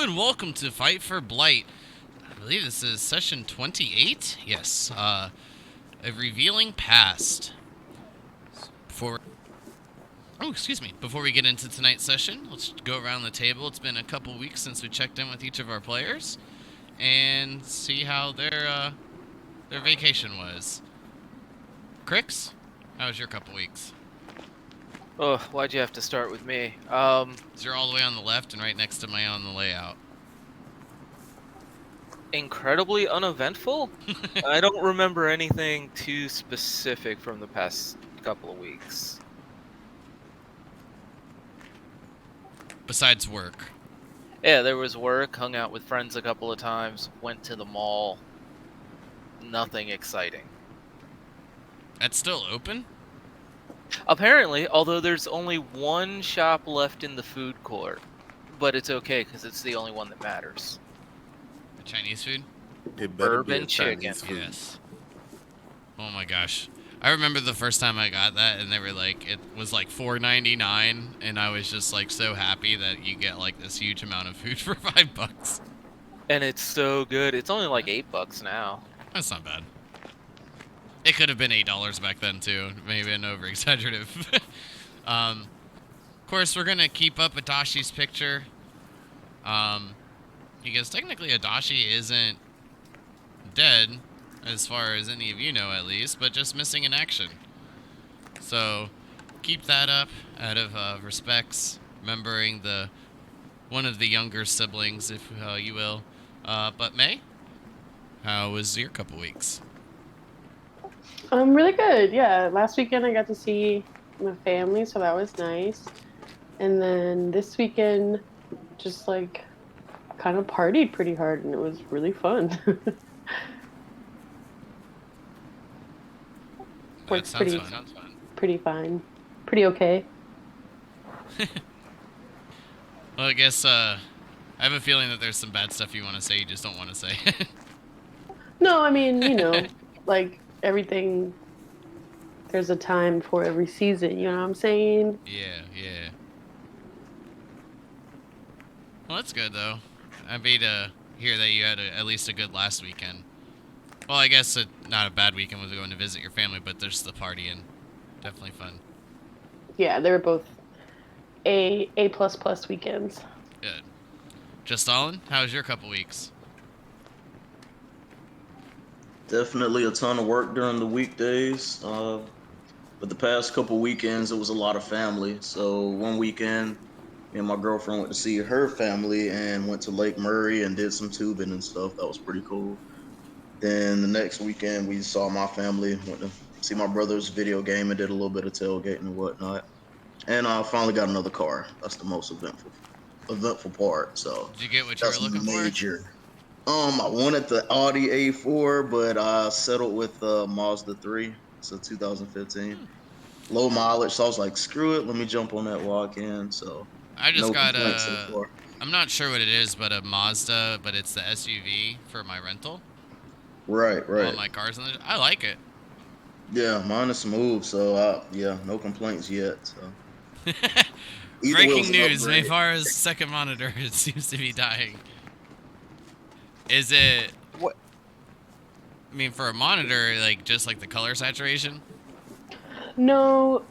and welcome to Fight for Blight. I believe this is session 28? Yes, a revealing past. Before Before we get into tonight's session, let's go around the table. It's been a couple weeks since we checked in with each of our players and see how their vacation was. Crix, how was your couple weeks? Oh, why'd you have to start with me? So you're all the way on the left and right next to me on the layout. Incredibly uneventful? I don't remember anything too specific from the past couple of weeks. Besides work. Yeah, there was work, hung out with friends a couple of times, went to the mall. Nothing exciting. That's still open? Apparently, although there's only one shop left in the food court. But it's okay, because it's the only one that matters. The Chinese food? It better be a Bourbon chicken. Chinese food. Yes. Oh my gosh. I remember the first time I got that and they were like, it was like $4.99 and I was just like so happy that you get like this huge amount of food for $5. And it's so good. It's only like $8 now. That's not bad. It could have been $8 back then too. Maybe an over exaggerative. Of course, we're gonna keep up Adashi's picture. Because technically Adachi isn't dead, as far as any of you know at least, but just missing in action. So keep that up out of respects, remembering one of the younger siblings, if you will. But May, how was your couple weeks? Really good. Yeah, last weekend I got to see my family, so that was nice. And then this weekend, just like kind of partied pretty hard, and it was really fun. That sounds fun. Pretty fine, pretty okay. Well, I guess I have a feeling that there's some bad stuff you want to say, you just don't want to say. No, I mean, like everything. There's a time for every season. You know what I'm saying? Yeah. Well, that's good though. Happy to hear that you had at least a good last weekend. Well, I guess not a bad weekend with going to visit your family, but there's the party and definitely fun. Yeah, they were both A plus weekends. Good. Just Stalin, how was your couple weeks? Definitely a ton of work during the weekdays. But the past couple weekends, it was a lot of family. So one weekend, me and my girlfriend went to see her family and went to Lake Murray and did some tubing and stuff. That was pretty cool. Then the next weekend, we saw my family, went to see my brother's video game and did a little bit of tailgating and whatnot. And I finally got another car. That's the most eventful part. So Did you get what you were that's looking major. I wanted the Audi A4, but I settled with Mazda 3. It's a 2015. Low mileage, so I was like, screw it, let me jump on that while I can. So I just no got complaints so far. I'm not sure what it is, but a Mazda, but it's the SUV for my rental. Right. All my cars, I like it. Yeah, mine is smooth, so yeah, no complaints yet. So. Breaking news, Mayfar's second monitor seems to be dying. Is it... What? I mean, for a monitor, like, just like the color saturation? No,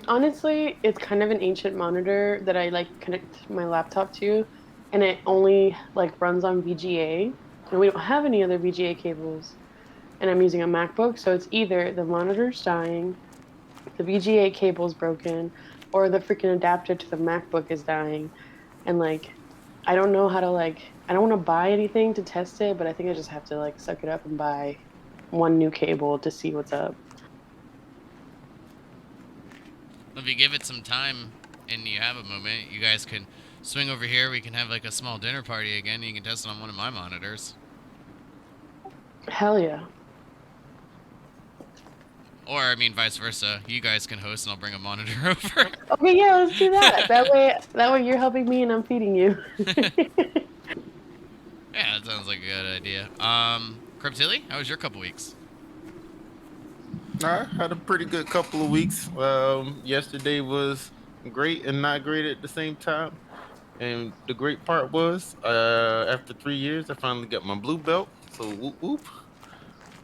honestly, it's kind of an ancient monitor that I like connect my laptop to, and it only like runs on VGA, and we don't have any other VGA cables, and I'm using a MacBook, so it's either the monitor's dying, the VGA cable's broken, or the freaking adapter to the MacBook is dying, and like, I don't know how to I don't want to buy anything to test it, but I think I just have to like suck it up and buy one new cable to see what's up. If you give it some time and you have a moment, you guys can swing over here. We can have like a small dinner party again. You can test it on one of my monitors. Hell yeah. Or, I mean, vice versa. You guys can host and I'll bring a monitor over. Okay, yeah, let's do that. That way you're helping me and I'm feeding you. Yeah, that sounds like a good idea. Cryptilli, how was your couple weeks? I had a pretty good couple of weeks. Yesterday was great and not great at the same time. And the great part was, after 3 years, I finally got my blue belt. So whoop whoop.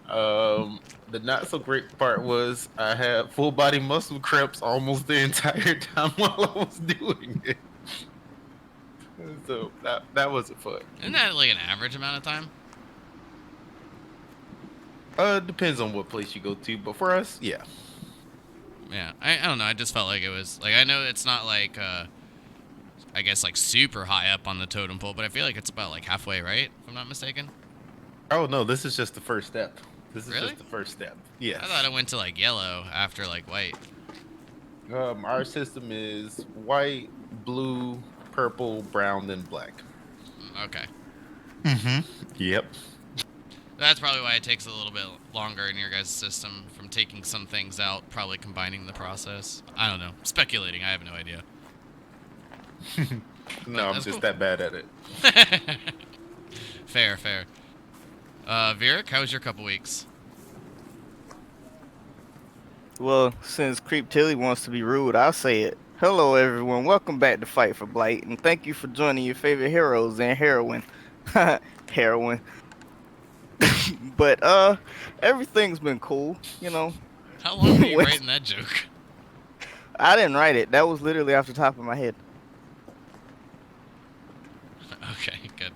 The not so great part was I had full body muscle cramps almost the entire time while I was doing it. So that wasn't fun. Isn't that like an average amount of time? Depends on what place you go to, but for us, yeah. Yeah, I don't know. I just felt like it was like I know it's not like I guess like super high up on the totem pole, but I feel like it's about like halfway, right? If I'm not mistaken. Oh no, this is just the first step. This is Really? just the first step. Yes. I thought it went to like yellow after like white. Our system is white, blue, purple, brown, then black. Okay. Mm-hmm. Yep. That's probably why it takes a little bit longer in your guys' system from taking some things out, probably combining the process. I don't know. Speculating. I have no idea. No, I'm that's just cool. that bad at it. Fair, fair. Virik, how was your couple weeks? Well, since Creep Tilly wants to be rude, I'll say it. Hello, everyone. Welcome back to Fight for Blight, and thank you for joining your favorite heroes and heroine. Heroine. But everything's been cool, you know. How long were you writing that joke? I didn't write it. That was literally off the top of my head. Okay, good.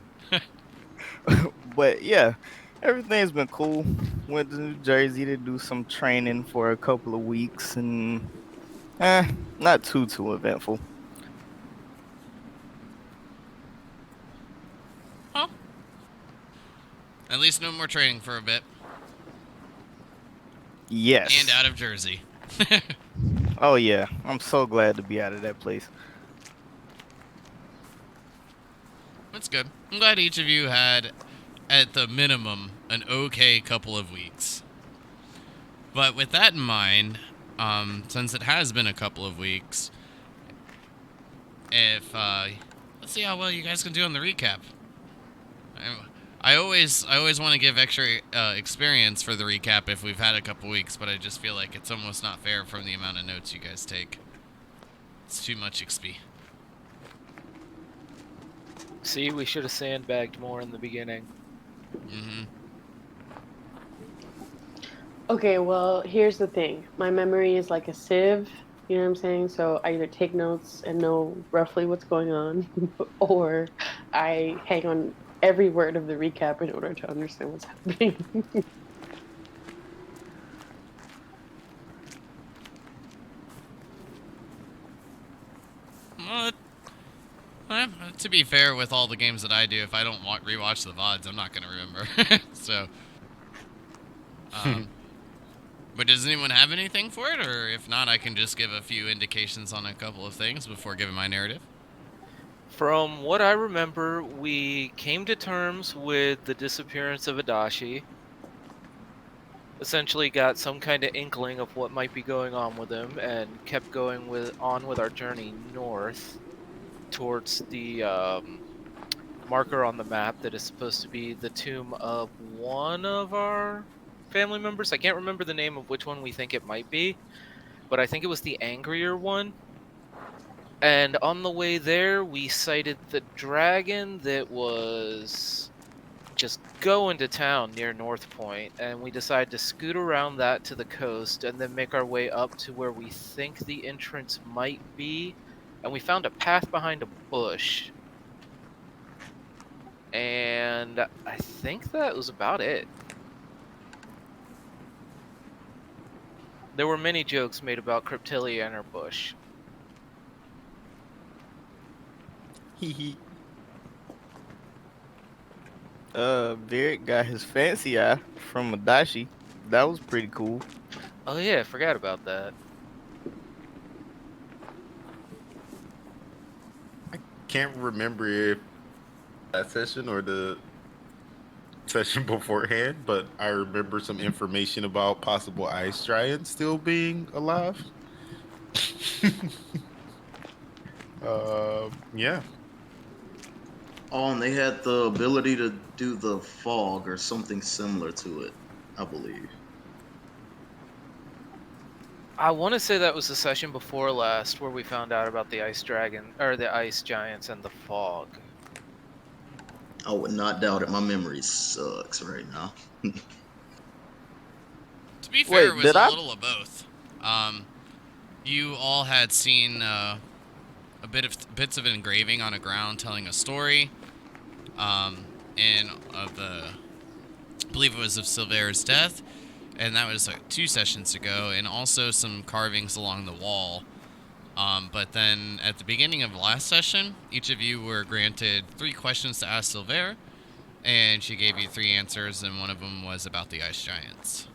But yeah, everything's been cool. Went to New Jersey to do some training for a couple of weeks, and not too eventful. Well, at least no more training for a bit. Yes. And out of Jersey. Oh yeah, I'm so glad to be out of that place. That's good. I'm glad each of you had, at the minimum, an okay couple of weeks. But with that in mind, since it has been a couple of weeks, if let's see how well you guys can do on the recap. I always want to give extra experience for the recap if we've had a couple weeks, but I just feel like it's almost not fair from the amount of notes you guys take. It's too much XP. See, we should have sandbagged more in the beginning. Mm-hmm. Okay, well, here's the thing. My memory is like a sieve, you know what I'm saying? So I either take notes and know roughly what's going on, or I hang on every word of the recap in order to understand what's happening. Well, to be fair, with all the games that I do, if I don't rewatch the VODs, I'm not going to remember. So, but does anyone have anything for it? Or if not, I can just give a few indications on a couple of things before giving my narrative. From what I remember, we came to terms with the disappearance of Adachi. Essentially got some kind of inkling of what might be going on with him, and kept going on with our journey north towards the marker on the map that is supposed to be the tomb of one of our family members. I can't remember the name of which one we think it might be, but I think it was the angrier one. And on the way there, we sighted the dragon that was just going to town near North Point, and we decided to scoot around that to the coast and then make our way up to where we think the entrance might be. And we found a path behind a bush. And I think that was about it. There were many jokes made about Cryptilia and her bush. Hee. Virik got his fancy eye from Adachi. That was pretty cool. Oh yeah, I forgot about that. Can't remember if that session or the session beforehand, but I remember some information about possible ice giants still being alive. Yeah. Oh, and they had the ability to do the fog or something similar to it, I believe. I want to say that was the session before last where we found out about the ice dragon, or the ice giants and the fog. I would not doubt it. My memory sucks right now. To be fair, it Wait, was did a I? little of both. You all had seen bits of engraving on a ground telling a story, and of the, I believe it was of Silvera's death, and that was like 2 sessions ago, and also some carvings along the wall. But then at the beginning of last session, each of you were granted 3 questions to ask Silvera, and she gave you 3 answers, and one of them was about the ice giants.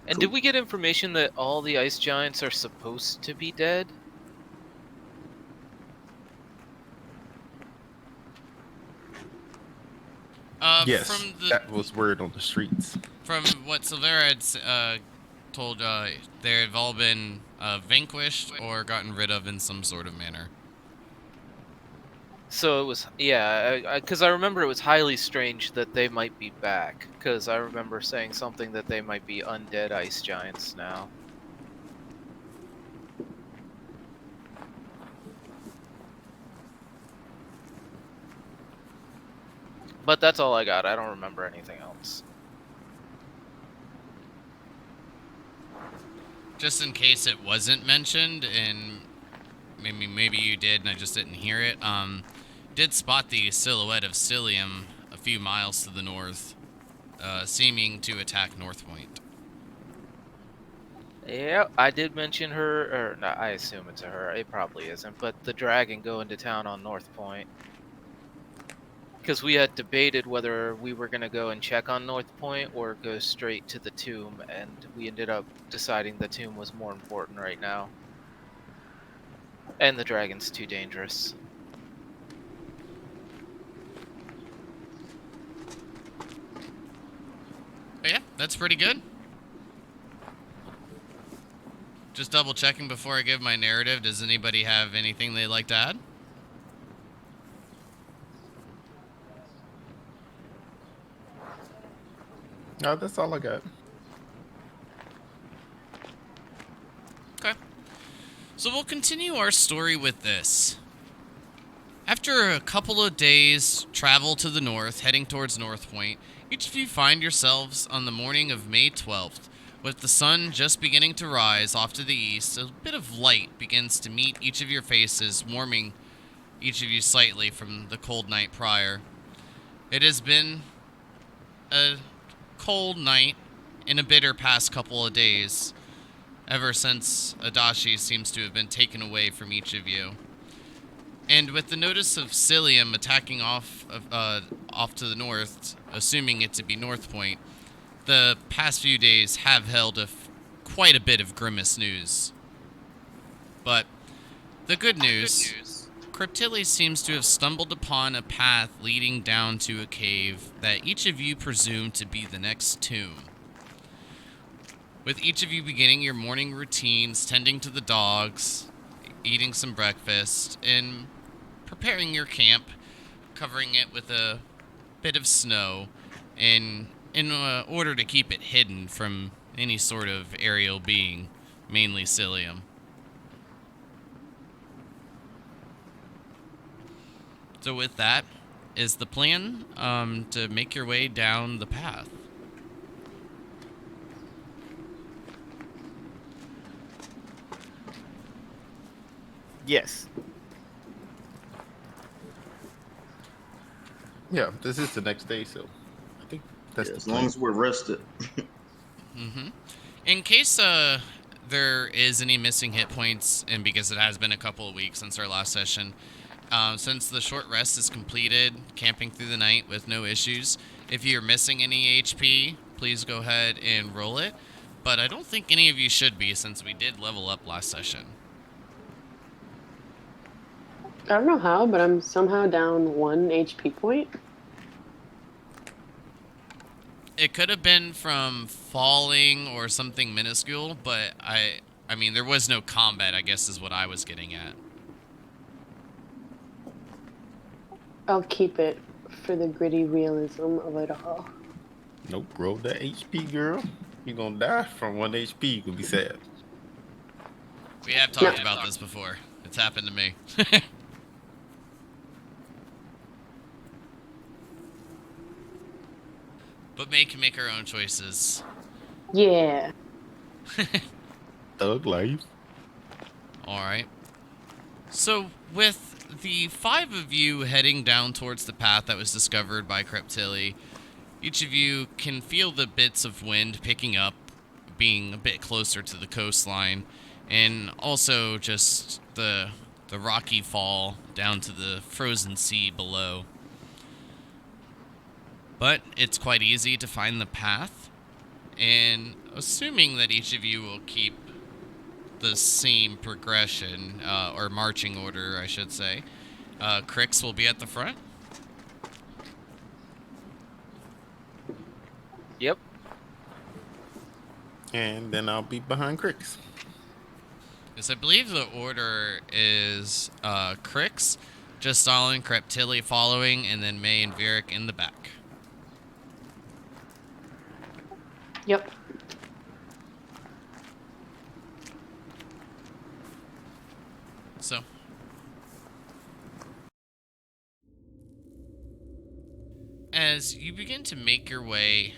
And did we get information that all the ice giants are supposed to be dead? Yes, From the that was word on the streets. from what Silvera had told, they have all been vanquished or gotten rid of in some sort of manner. So it was, yeah, because I remember it was highly strange that they might be back. Because I remember saying something that they might be undead ice giants now. But that's all I got. I don't remember anything else. Just in case it wasn't mentioned, and maybe you did and I just didn't hear it, did spot the silhouette of Cilium a few miles to the north, seeming to attack North Point. Yeah, I did mention her, or no, I assume it's a her. It probably isn't, but the dragon going to town on North Point. Because we had debated whether we were going to go and check on North Point or go straight to the tomb, and we ended up deciding the tomb was more important right now. And the dragon's too dangerous. But yeah, that's pretty good. Just double checking before I give my narrative. Does anybody have anything they'd like to add? No, that's all I got. Okay. So we'll continue our story with this. After a couple of days travel to the north, heading towards North Point, each of you find yourselves on the morning of May 12th. With the sun just beginning to rise off to the east, a bit of light begins to meet each of your faces, warming each of you slightly from the cold night prior. It has been a cold night and a bitter past couple of days, ever since Adachi seems to have been taken away from each of you. And with the notice of Cilium attacking off to the north, assuming it to be North Point, the past few days have held quite a bit of grimace news. But the good news, Cryptilli seems to have stumbled upon a path leading down to a cave that each of you presume to be the next tomb. With each of you beginning your morning routines, tending to the dogs, eating some breakfast, and preparing your camp, covering it with a bit of snow, in order to keep it hidden from any sort of aerial being, mainly Cilium. So with that, is the plan to make your way down the path? Yes. Yeah, this is the next day, so I think that's Yeah, as the long plan. as we're rested. Mm-hmm. In case there is any missing hit points, and because it has been a couple of weeks since our last session, since the short rest is completed, camping through the night with no issues, if you're missing any HP, please go ahead and roll it. But I don't think any of you should be, since we did level up last session. I don't know how, but I'm somehow down 1 HP point. It could have been from falling or something minuscule, but I mean, there was no combat, I guess is what I was getting at. I'll keep it for the gritty realism of it all. Nope, roll that HP, girl. You're gonna die from 1 HP. You gonna be sad. We have talked about this before. It's happened to me. But May can make her own choices. Yeah. Thug life. Alright. So, with the 5 of you heading down towards the path that was discovered by Creptilli, each of you can feel the bits of wind picking up, being a bit closer to the coastline, and also just the rocky fall down to the frozen sea below. But it's quite easy to find the path, and assuming that each of you will keep the same progression, or marching order, I should say, Crix will be at the front. Yep. And then I'll be behind Crix. Yes, I believe the order is Crix, just Stalin, Creptilli following, and then May and Vieric in the back. Yep. So, as you begin to make your way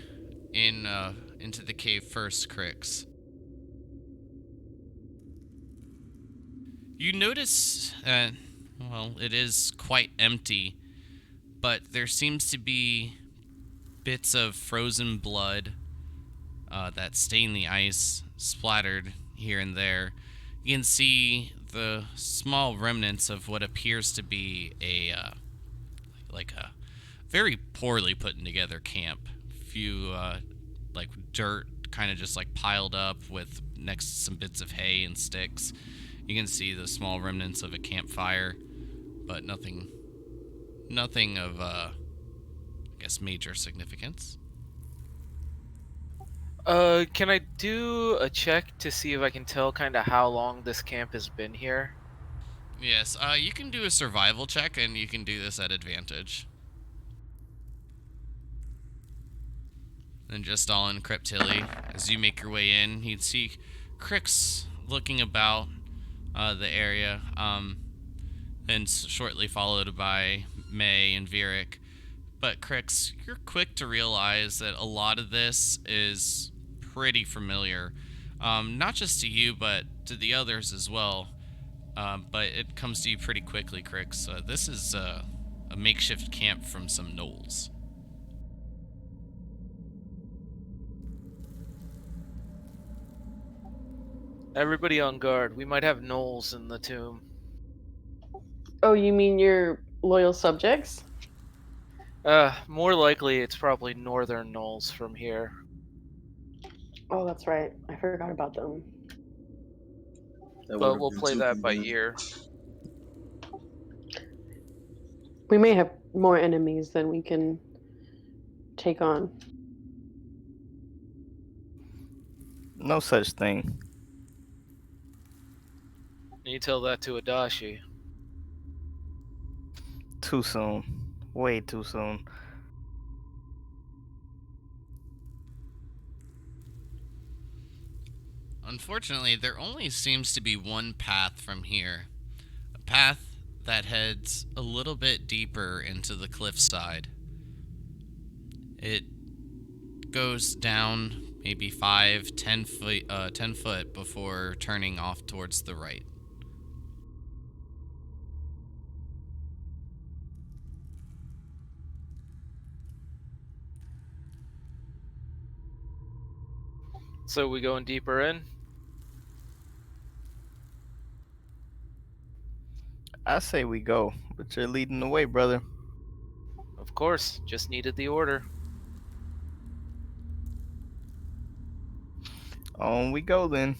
into the cave first, Crix, you notice that, well, it is quite empty, but there seems to be bits of frozen blood that stain the ice, splattered here and there. You can see the small remnants of what appears to be a very poorly put together camp. Few like dirt kind of just like piled up with next to some bits of hay and sticks. You can see the small remnants of a campfire, but nothing of I guess major significance. Can I do a check to see if I can tell kind of how long this camp has been here? Yes, you can do a survival check, and you can do this at advantage. And just all in Creptilli, as you make your way in, you'd see Crix looking about the area, and shortly followed by May and Vieric. But Crix, you're quick to realize that a lot of this is pretty familiar, not just to you, but to the others as well. But it comes to you pretty quickly, Crix. This is a makeshift camp from some gnolls. Everybody on guard. We might have gnolls in the tomb. Oh, you mean your loyal subjects? More likely it's probably northern gnolls from here. Oh, that's right. I forgot about them. That But would've we'll been play too that by convenient. ear. We may have more enemies than we can take on. No such thing. You tell that to Adachi. Too soon. Way too soon. Unfortunately, there only seems to be one path from here. A path that heads a little bit deeper into the cliffside. It goes down maybe 10 foot before turning off towards the right. So we going deeper in? I say we go, but you're leading the way, brother. Of course, just needed the order. On we go then.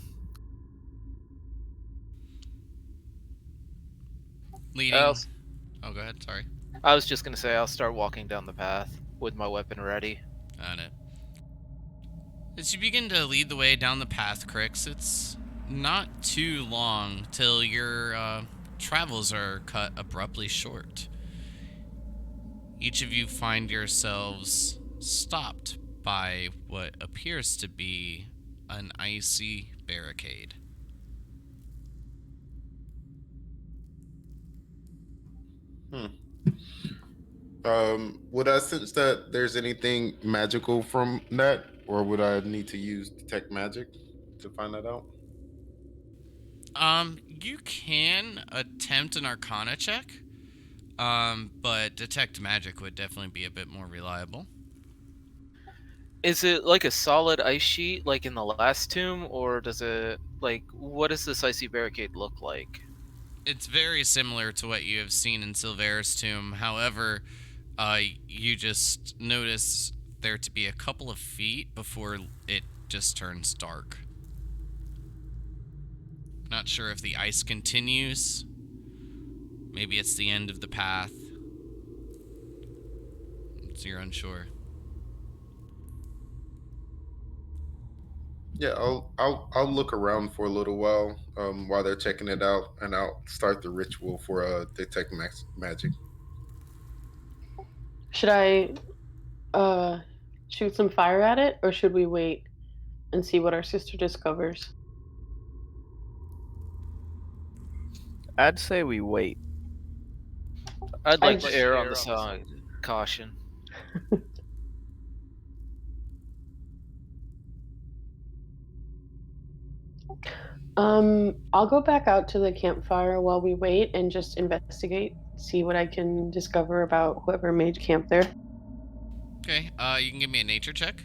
Leading. I'll- Oh, go ahead. Sorry. I was just gonna say I'll start walking down the path with my weapon ready. Got it. As you begin to lead the way down the path, Crix, it's not too long till your travels are cut abruptly short. each of you find yourselves stopped by what appears to be an icy barricade. Hmm. Would I sense that there's anything magical from that, or would I need to use detect magic to find that out? You can attempt an arcana check, but detect magic would definitely be a bit more reliable. Is it like a solid ice sheet like in the last tomb, or does it like what does this icy barricade look like? It's very similar to what you have seen in Silvera's tomb. However, you just notice there to be a couple of feet before it just turns dark. Not sure if the ice continues. Maybe it's the end of the path. So you're unsure. Yeah, I'll look around for a little while they're checking it out, and I'll start the ritual for detect magic. Should I uh shoot some fire at it, or should we wait and see what our sister discovers? I'd say we wait. I'd I like to just err on the side caution. I'll go back out to the campfire while we wait and just investigate, see what I can discover about whoever made camp there. Okay, you can give me a nature check.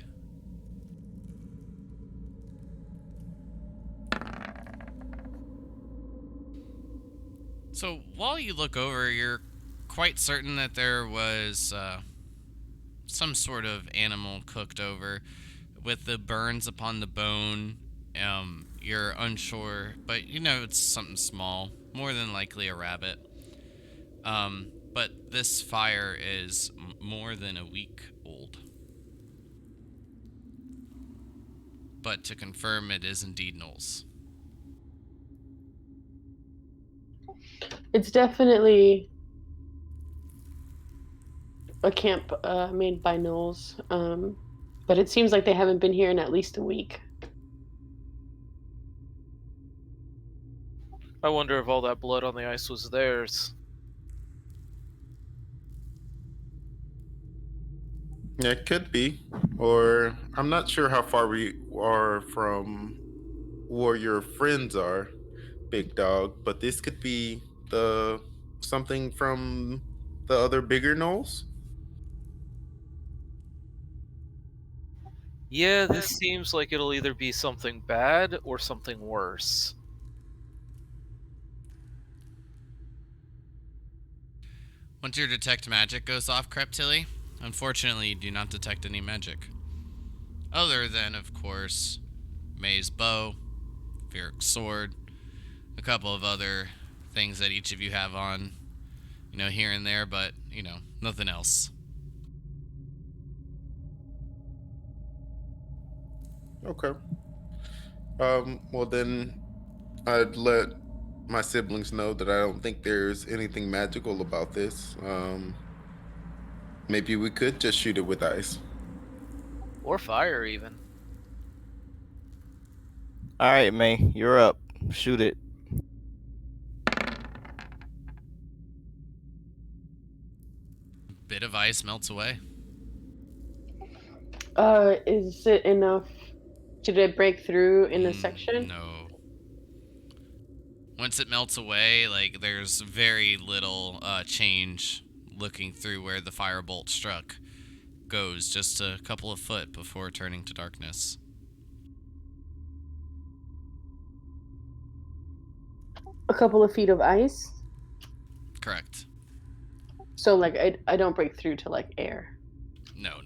So while you look over, you're quite certain that there was some sort of animal cooked over with the burns upon the bone. You're unsure, but you know it's something small, more than likely a rabbit. But this fire is more than a week old. But to confirm, it is indeed Knowles. It's definitely a camp made by Knowles, but it seems like they haven't been here in at least a week. I wonder if all that blood on the ice was theirs. Yeah, it could be, or I'm not sure how far we are from where your friends are, Big Dog, but this could be the something from the other bigger knolls. Yeah, this seems like it'll either be something bad or something worse. Once your detect magic goes off, Creptilly, unfortunately you do not detect any magic. Other than, of course, May's bow, Vyric's sword, a couple of other things that each of you have on, here and there, but, nothing else. Okay. Well then, I'd let my siblings know that I don't think there's anything magical about this. Maybe we could just shoot it with ice. Or fire, even. All right, May, you're up. Shoot it. Bit of ice melts away. Is it enough? Did it break through in a section? No. Once it melts away, there's very little change looking through where the firebolt struck. Goes just a couple of foot before turning to darkness. A couple of feet of ice. Correct. So like I don't break through to like air. No.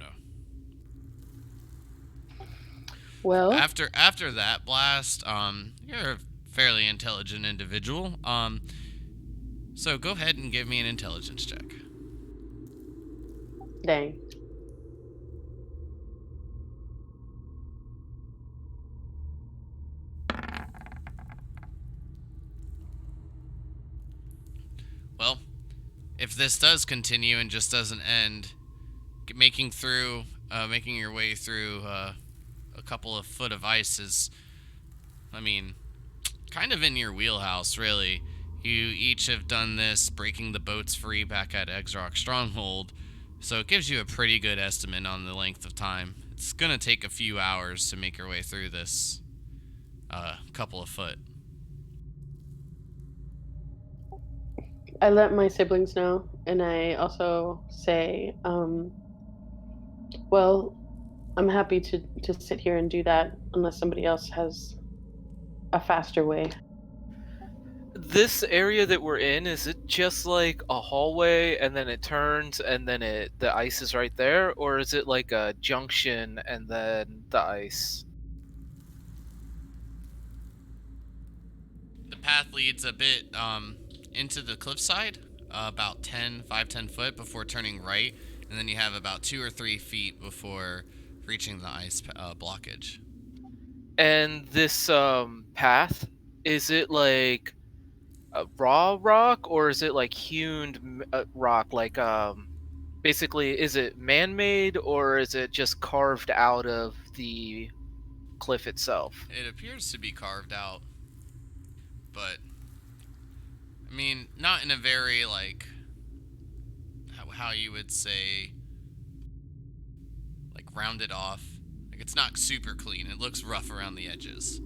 Well, After that blast, you're a fairly intelligent individual. So go ahead and give me an intelligence check. dang. Well, if this does continue and just doesn't end, making your way through a couple of foot of ice is, I mean, kind of in your wheelhouse, really. You each have done this, breaking the boats free back at Exrock Stronghold, so it gives you a pretty good estimate on the length of time. It's gonna take a few hours to make your way through this couple of foot. I let my siblings know, and I also say, well, I'm happy to sit here and do that unless somebody else has a faster way. This area that we're in, is it just like a hallway and then it turns and then the ice is right there, or is it like a junction and then the ice? The path leads a bit into the cliffside, about 10 foot before turning right, and then you have about 2 or 3 feet before reaching the ice blockage. And this path, is it like a raw rock or is it like hewn rock? Like basically, is it man-made or is it just carved out of the cliff itself? It appears to be carved out, but I mean, not in a very like how you would say like rounded off. Like it's not super clean. It looks rough around the edges.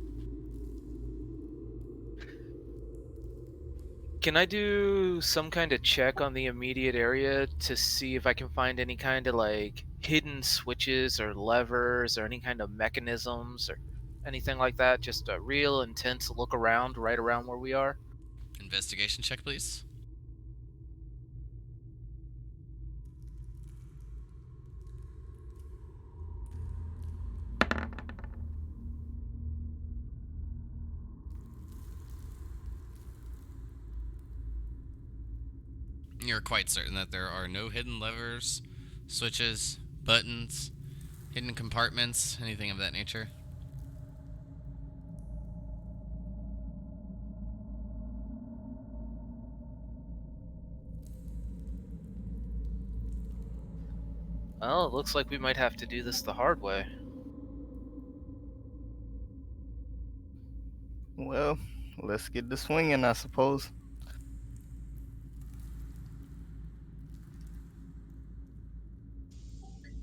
Can I do some kind of check on the immediate area to see if I can find any kind of like hidden switches or levers or any kind of mechanisms or anything like that? Just a real intense look around right around where we are. Investigation check, please. You're quite certain that there are no hidden levers, switches, buttons, hidden compartments, anything of that nature? Well, it looks like we might have to do this the hard way. Well, let's get the swinging, I suppose.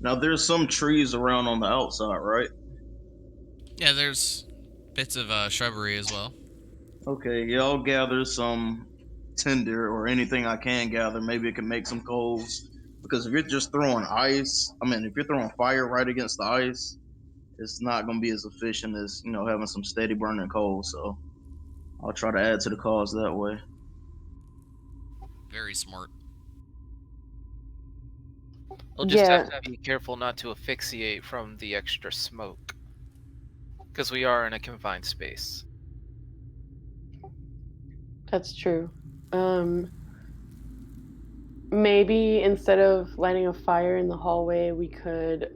Now there's some trees around on the outside, right? Yeah, there's bits of shrubbery as well. Okay, yeah, I'll gather some tinder or anything I can gather. Maybe it can make some coals. Because if you're just throwing ice, I mean, if you're throwing fire right against the ice, it's not going to be as efficient as, having some steady burning coal. So I'll try to add to the cause that way. Very smart. We'll just Yeah. have to be careful not to asphyxiate from the extra smoke. Because we are in a confined space. That's true. Maybe instead of lighting a fire in the hallway, we could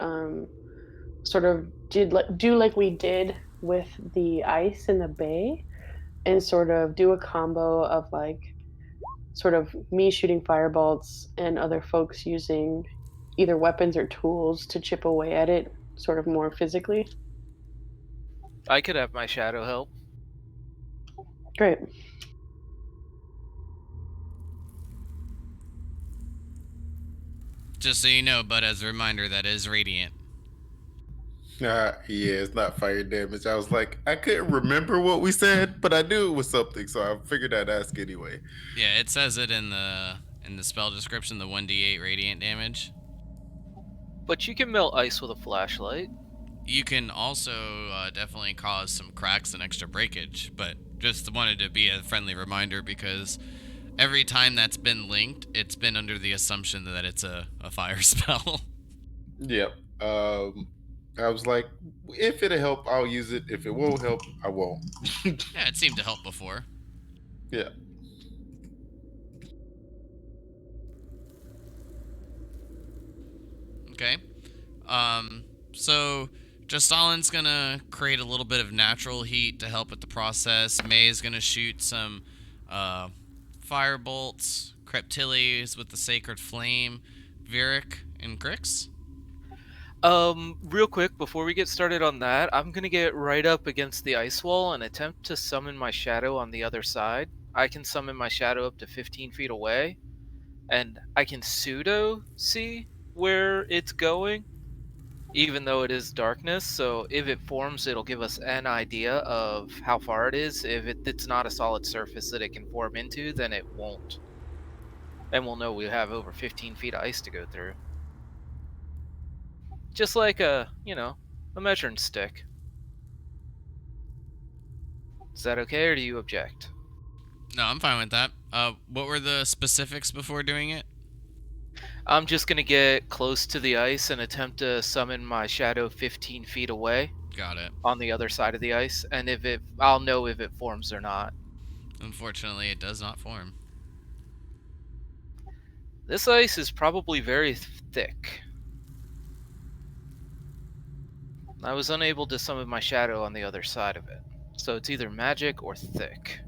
sort of do like we did with the ice in the bay, and sort of do a combo of like sort of me shooting firebolts and other folks using either weapons or tools to chip away at it, sort of more physically. I could have my shadow help. Great. Just so you know, but as a reminder, that is radiant. Yeah, it's not fire damage. I was like, I couldn't remember what we said, but I knew it was something, so I figured I'd ask anyway. Yeah, it says it in the spell description, the 1d8 radiant damage. But you can melt ice with a flashlight. You can also definitely cause some cracks and extra breakage, but just wanted to be a friendly reminder because every time that's been linked, it's been under the assumption that it's a fire spell. Yep. I was like, if it'll help, I'll use it. If it won't help, I won't. Yeah, it seemed to help before. Yeah. Okay. So Jocelyn's gonna create a little bit of natural heat to help with the process. May's gonna shoot some Firebolts, Creptilles with the Sacred Flame, Virik, and Grix. Real quick, before we get started on that, I'm gonna get right up against the ice wall and attempt to summon my shadow on the other side. I can summon my shadow up to 15 feet away, and I can pseudo see where it's going, even though it is darkness. So if it forms, it'll give us an idea of how far it is. If it's not a solid surface that it can form into, then it won't. And we'll know we have over 15 feet of ice to go through. Just like a measuring stick. Is that okay, or do you object? No, I'm fine with that. What were the specifics before doing it? I'm just gonna get close to the ice and attempt to summon my shadow 15 feet away Got it. on the other side of the ice, and I'll know if it forms or not. Unfortunately, it does not form. This ice is probably very thick. I was unable to summon my shadow on the other side of it, so it's either magic or thick.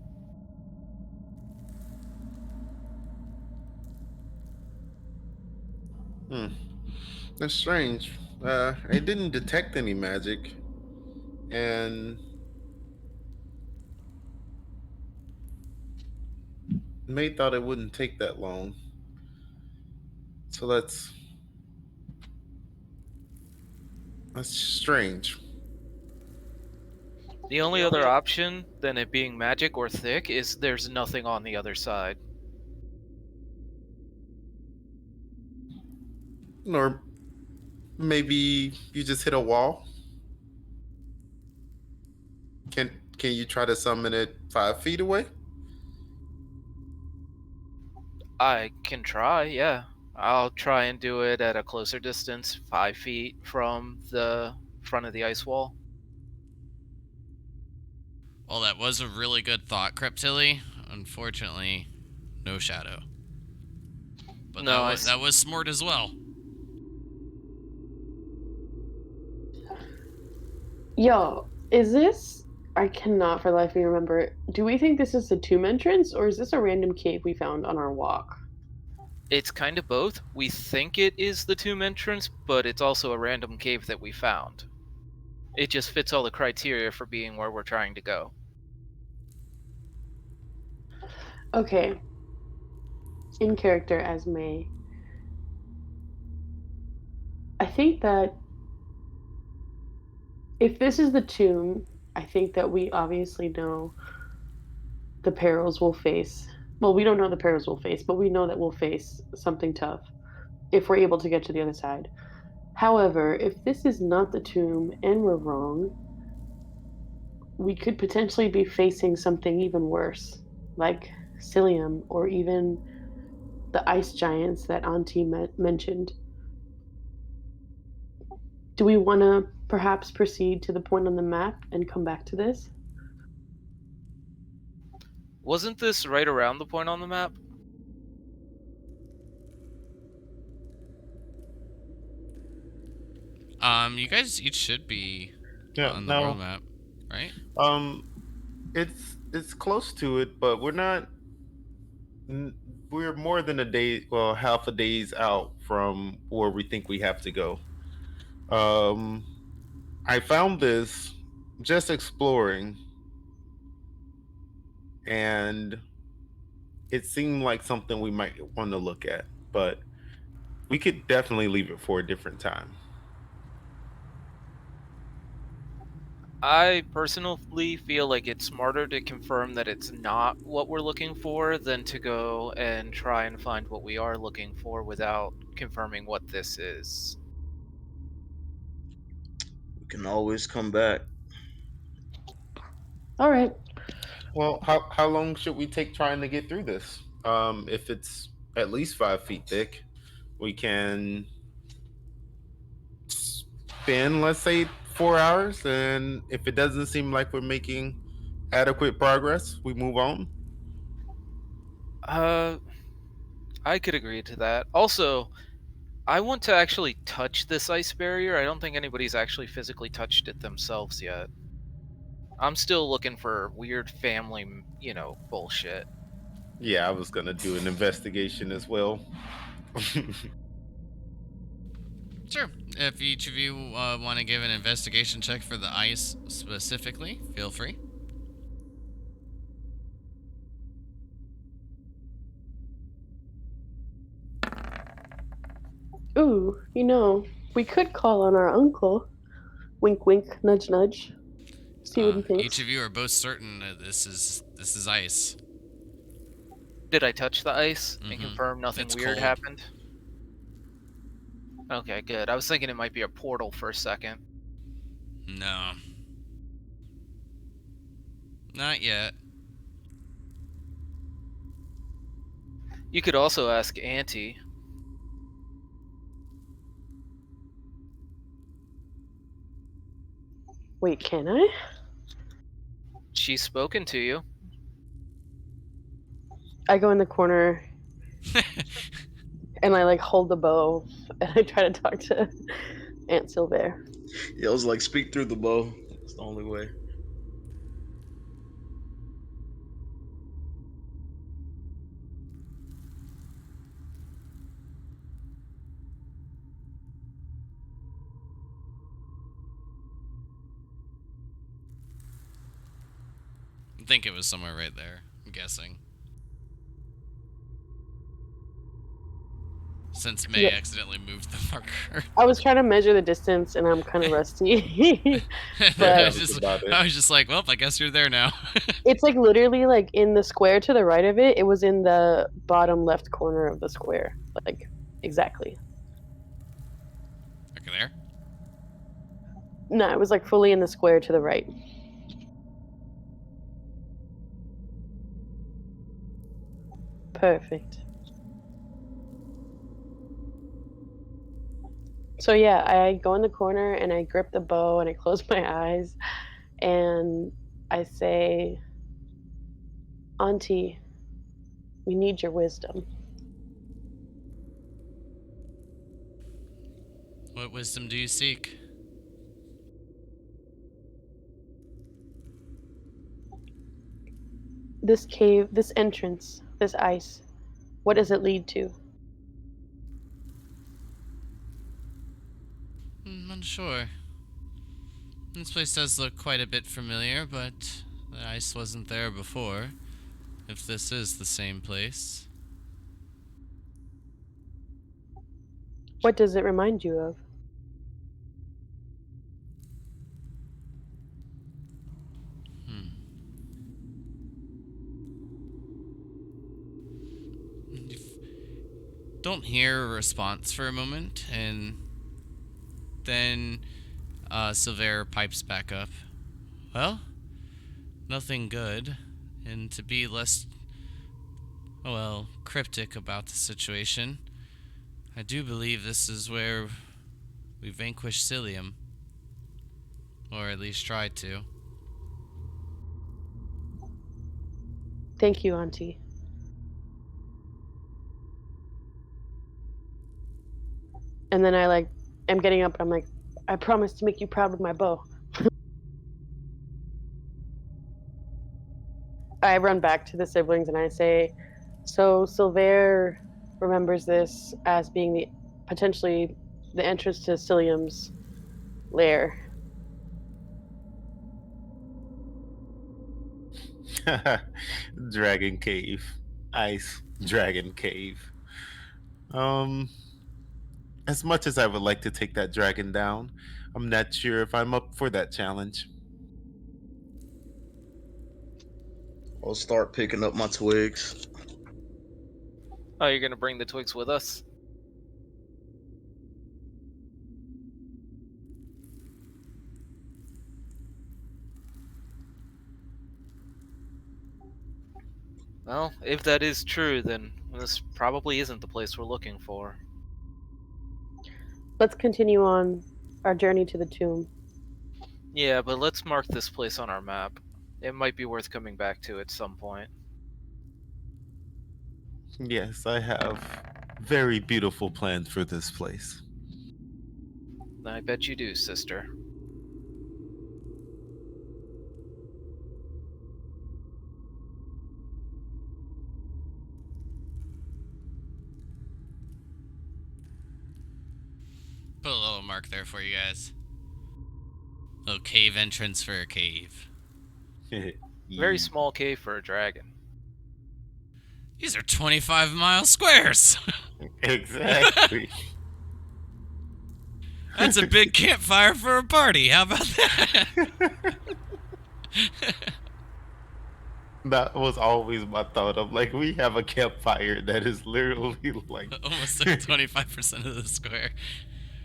That's strange. It didn't detect any magic, and May thought it wouldn't take that long. So that's strange. The only other option than it being magic or thick is there's nothing on the other side. Or maybe you just hit a wall. Can you try to summon it 5 feet away? I can try, yeah. I'll try and do it at a closer distance, 5 feet from the front of the ice wall. Well, that was a really good thought, Creptilli. Unfortunately, no shadow. But No, that was smart as well. Yo, is this? I cannot for the life of me remember. Do we think this is the tomb entrance, or is this a random cave we found on our walk? It's kind of both. We think it is the tomb entrance, but it's also a random cave that we found. It just fits all the criteria for being where we're trying to go. Okay. In character as May. I think that if this is the tomb, I think that we obviously know the perils we'll face. Well, we don't know the perils we'll face, but we know that we'll face something tough if we're able to get to the other side. However, if this is not the tomb and we're wrong, we could potentially be facing something even worse, like Cilium or even the ice giants that Auntie mentioned. Do we want to perhaps proceed to the point on the map and come back to this? Wasn't this right around the point on the map? You guys each should be Yeah. on the world map, right? It's close to it, but we're not. We're more than a day, well, half a day's out from where we think we have to go. I found this just exploring, and it seemed like something we might want to look at, but we could definitely leave it for a different time. I personally feel like it's smarter to confirm that it's not what we're looking for than to go and try and find what we are looking for without confirming what this is. We can always come back. All right. Well, how long should we take trying to get through this? If it's at least 5 feet thick, we can spend, let's say, 4 hours, and if it doesn't seem like we're making adequate progress, we move on. I could agree to that. Also, I want to actually touch this ice barrier. I don't think anybody's actually physically touched it themselves yet. I'm still looking for weird family, bullshit. Yeah, I was gonna do an investigation as well. Sure. If each of you want to give an investigation check for the ice specifically, feel free. Ooh, we could call on our uncle. Wink, wink, nudge, nudge. See what he Each thinks. of you are both certain that this is ice. Did I touch the ice and Mm-hmm. confirm nothing It's weird cold. happened? Okay, good. I was thinking it might be a portal for a second. No. Not yet. You could also ask Auntie. Wait, can I? She's spoken to you. I go in the corner and I hold the bow and I try to talk to Aunt Silver. Yeah, I was like, speak through the bow. That's the only way. I think it was somewhere right there. I'm guessing. Since May Yeah. accidentally moved the marker. I was trying to measure the distance and I'm kind of rusty. Yeah, I, But was that's just, about it. I was just like, well, I guess you're there now. it's literally in the square to the right of it. It was in the bottom left corner of the square. Exactly. Okay, there. No, it was fully in the square to the right. Perfect. So yeah, I go in the corner and I grip the bow and I close my eyes and I say, Auntie, we need your wisdom. What wisdom do you seek? This cave, this entrance, this ice, what does it lead to? I'm unsure. This place does look quite a bit familiar, but the ice wasn't there before. If this is the same place. What does it remind you of? You don't hear a response for a moment, and then Silver pipes back up. Well, nothing good. And to be less, well, cryptic about the situation, I do believe this is where we vanquished Cilium. Or at least tried to. Thank you, Auntie. And then I am getting up and I'm like, I promise to make you proud with my bow. I run back to the siblings and I say, so Silver remembers this as being potentially the entrance to Cilium's lair. Dragon cave, ice dragon cave. Um, as much as I would like to take that dragon down, I'm not sure if I'm up for that challenge. I'll start picking up my twigs. Oh, you're gonna bring the twigs with us? Well, if that is true, then this probably isn't the place we're looking for. Let's continue on our journey to the tomb. Yeah, but let's mark this place on our map. It might be worth coming back to at some point. Yes, I have very beautiful plans for this place. I bet you do, sister. mark there for you guys. Little cave entrance for a cave. Very small cave for a dragon. These are 25-mile squares. Exactly. That's a big campfire for a party. How about that? That was always my thought of like we have a campfire that is literally like Almost like 25% of the square.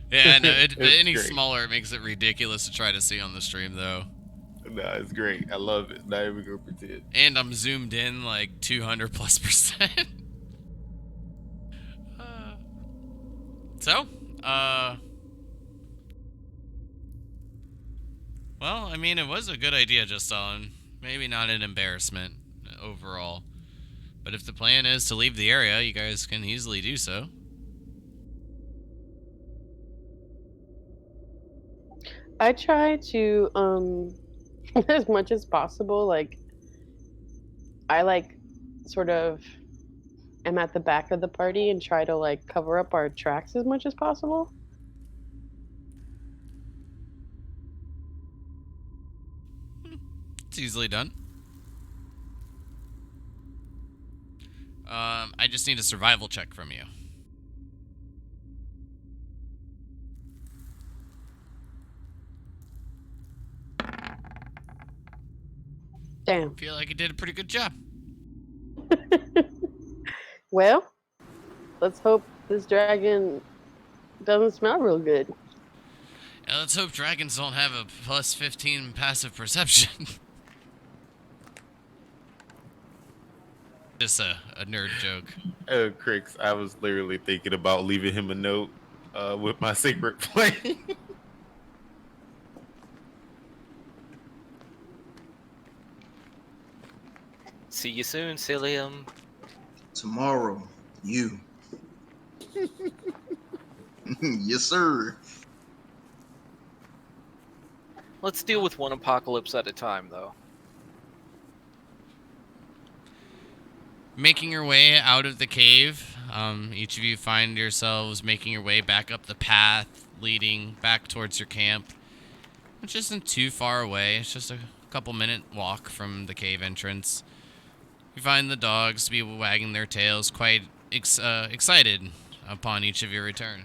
Yeah, no, but It's any great. smaller it makes it ridiculous to try to see on the stream, though. No, it's great. I love it. Not even gonna pretend. And I'm zoomed in like 200+%. So, well, I mean, it was a good idea just on. Maybe not an embarrassment overall. But if the plan is to leave the area, you guys can easily do so. I try to, as much as possible, like, I like sort of am at the back of the party and try to like cover up our tracks as much as possible. It's easily done. I just need a survival check from you. Damn. Feel like you did a pretty good job. Well, let's hope this dragon doesn't smell real good. Yeah, let's hope dragons don't have a +15 passive perception. Just a nerd joke. Crix, I was literally thinking about leaving him a note with my secret flame. See you soon, Cilium. Tomorrow, you. Yes, sir. Let's deal with one apocalypse at a time, though. Making your way out of the cave, each of you find yourselves making your way back up the path leading back towards your camp, which isn't too far away. It's just a couple-minute walk from the cave entrance. You find the dogs to be wagging their tails, quite excited upon each of your return.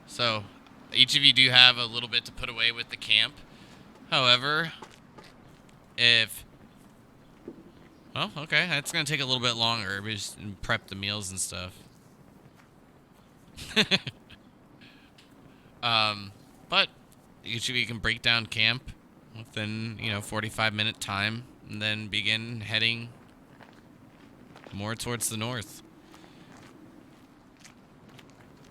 So, each of you do have a little bit to put away with the camp. However, if... Oh, okay, that's going to take a little bit longer. We just prep the meals and stuff. But each of you can break down camp within, 45-minute time, and then begin heading more towards the north.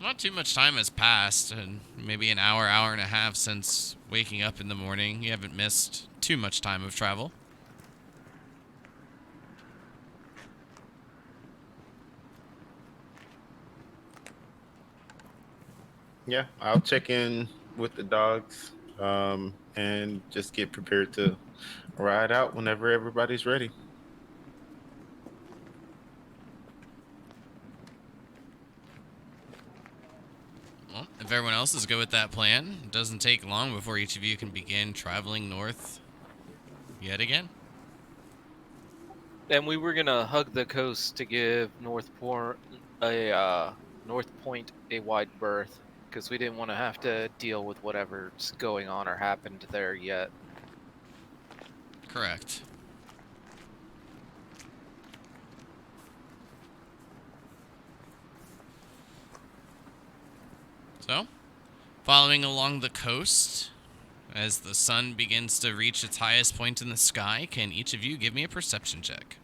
Not too much time has passed, and maybe an hour, hour and a half since waking up in the morning. You haven't missed too much time of travel. Yeah, I'll check in with the dogs and just get prepared to ride out whenever everybody's ready. Well, if everyone else is good with that plan, it doesn't take long before each of you can begin traveling north yet again. And we were gonna hug the coast to give North Point a wide berth, because we didn't want to have to deal with whatever's going on or happened there yet. Correct. So, following along the coast, as the sun begins to reach its highest point in the sky, can each of you give me a perception check?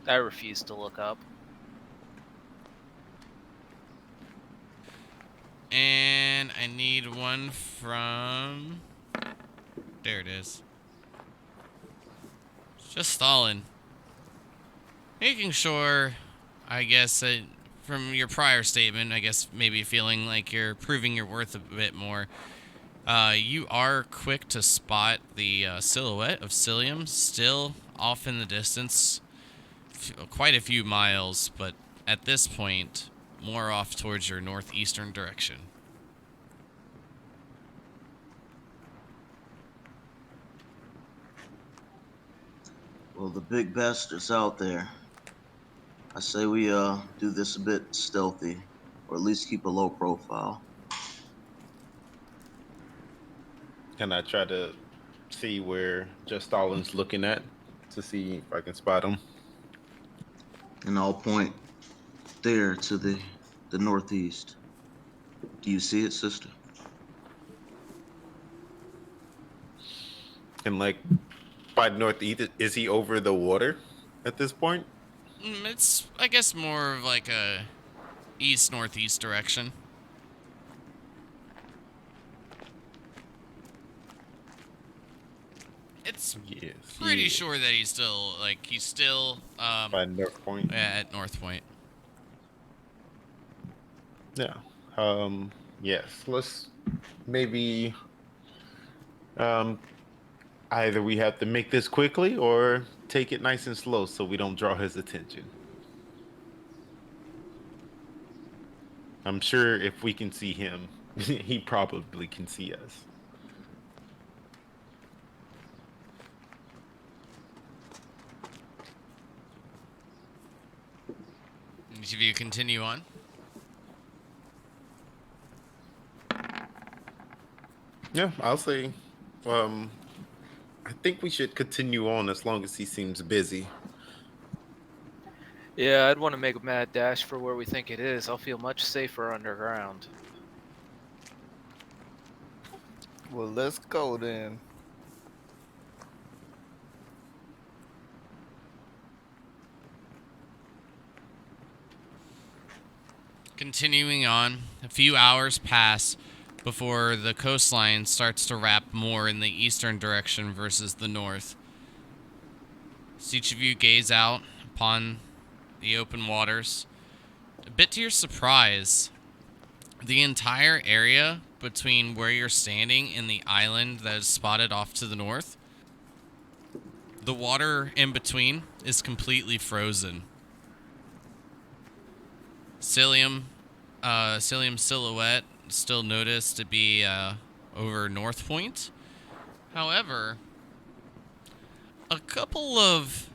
I refuse to look up. And I need one from... There it is. Just stalling. Making sure, I guess, from your prior statement, I guess maybe feeling like you're proving your worth a bit more. You are quick to spot the silhouette of Cilium still off in the distance, quite a few miles, but at this point, more off towards your northeastern direction. Well, the big bastard's out there. I say we do this a bit stealthy, or at least keep a low profile. Can I try to see where Just Stalin's looking at to see if I can spot him? And I'll point there to the northeast. Do you see it, sister? And like by northeast, is he over the water at this point? It's, I guess, more of like a east-northeast direction. It's Yes. pretty sure that he's still By North Point. at North Point. Yeah. Yes. Let's maybe either we have to make this quickly or take it nice and slow so we don't draw his attention. I'm sure if we can see him, he probably can see us. Each of you continue on. Yeah, I'll say I think we should continue on as long as he seems busy. Yeah, I'd want to make a mad dash for where we think it is. I'll feel much safer underground. Well, let's go then. Continuing on, a few hours pass before the coastline starts to wrap more in the eastern direction versus the north. As each of you gaze out upon the open waters, a bit to your surprise, the entire area between where you're standing and the island that is spotted off to the north, the water in between is completely frozen. Cilium silhouette still noticed to be over North Point. However, a couple of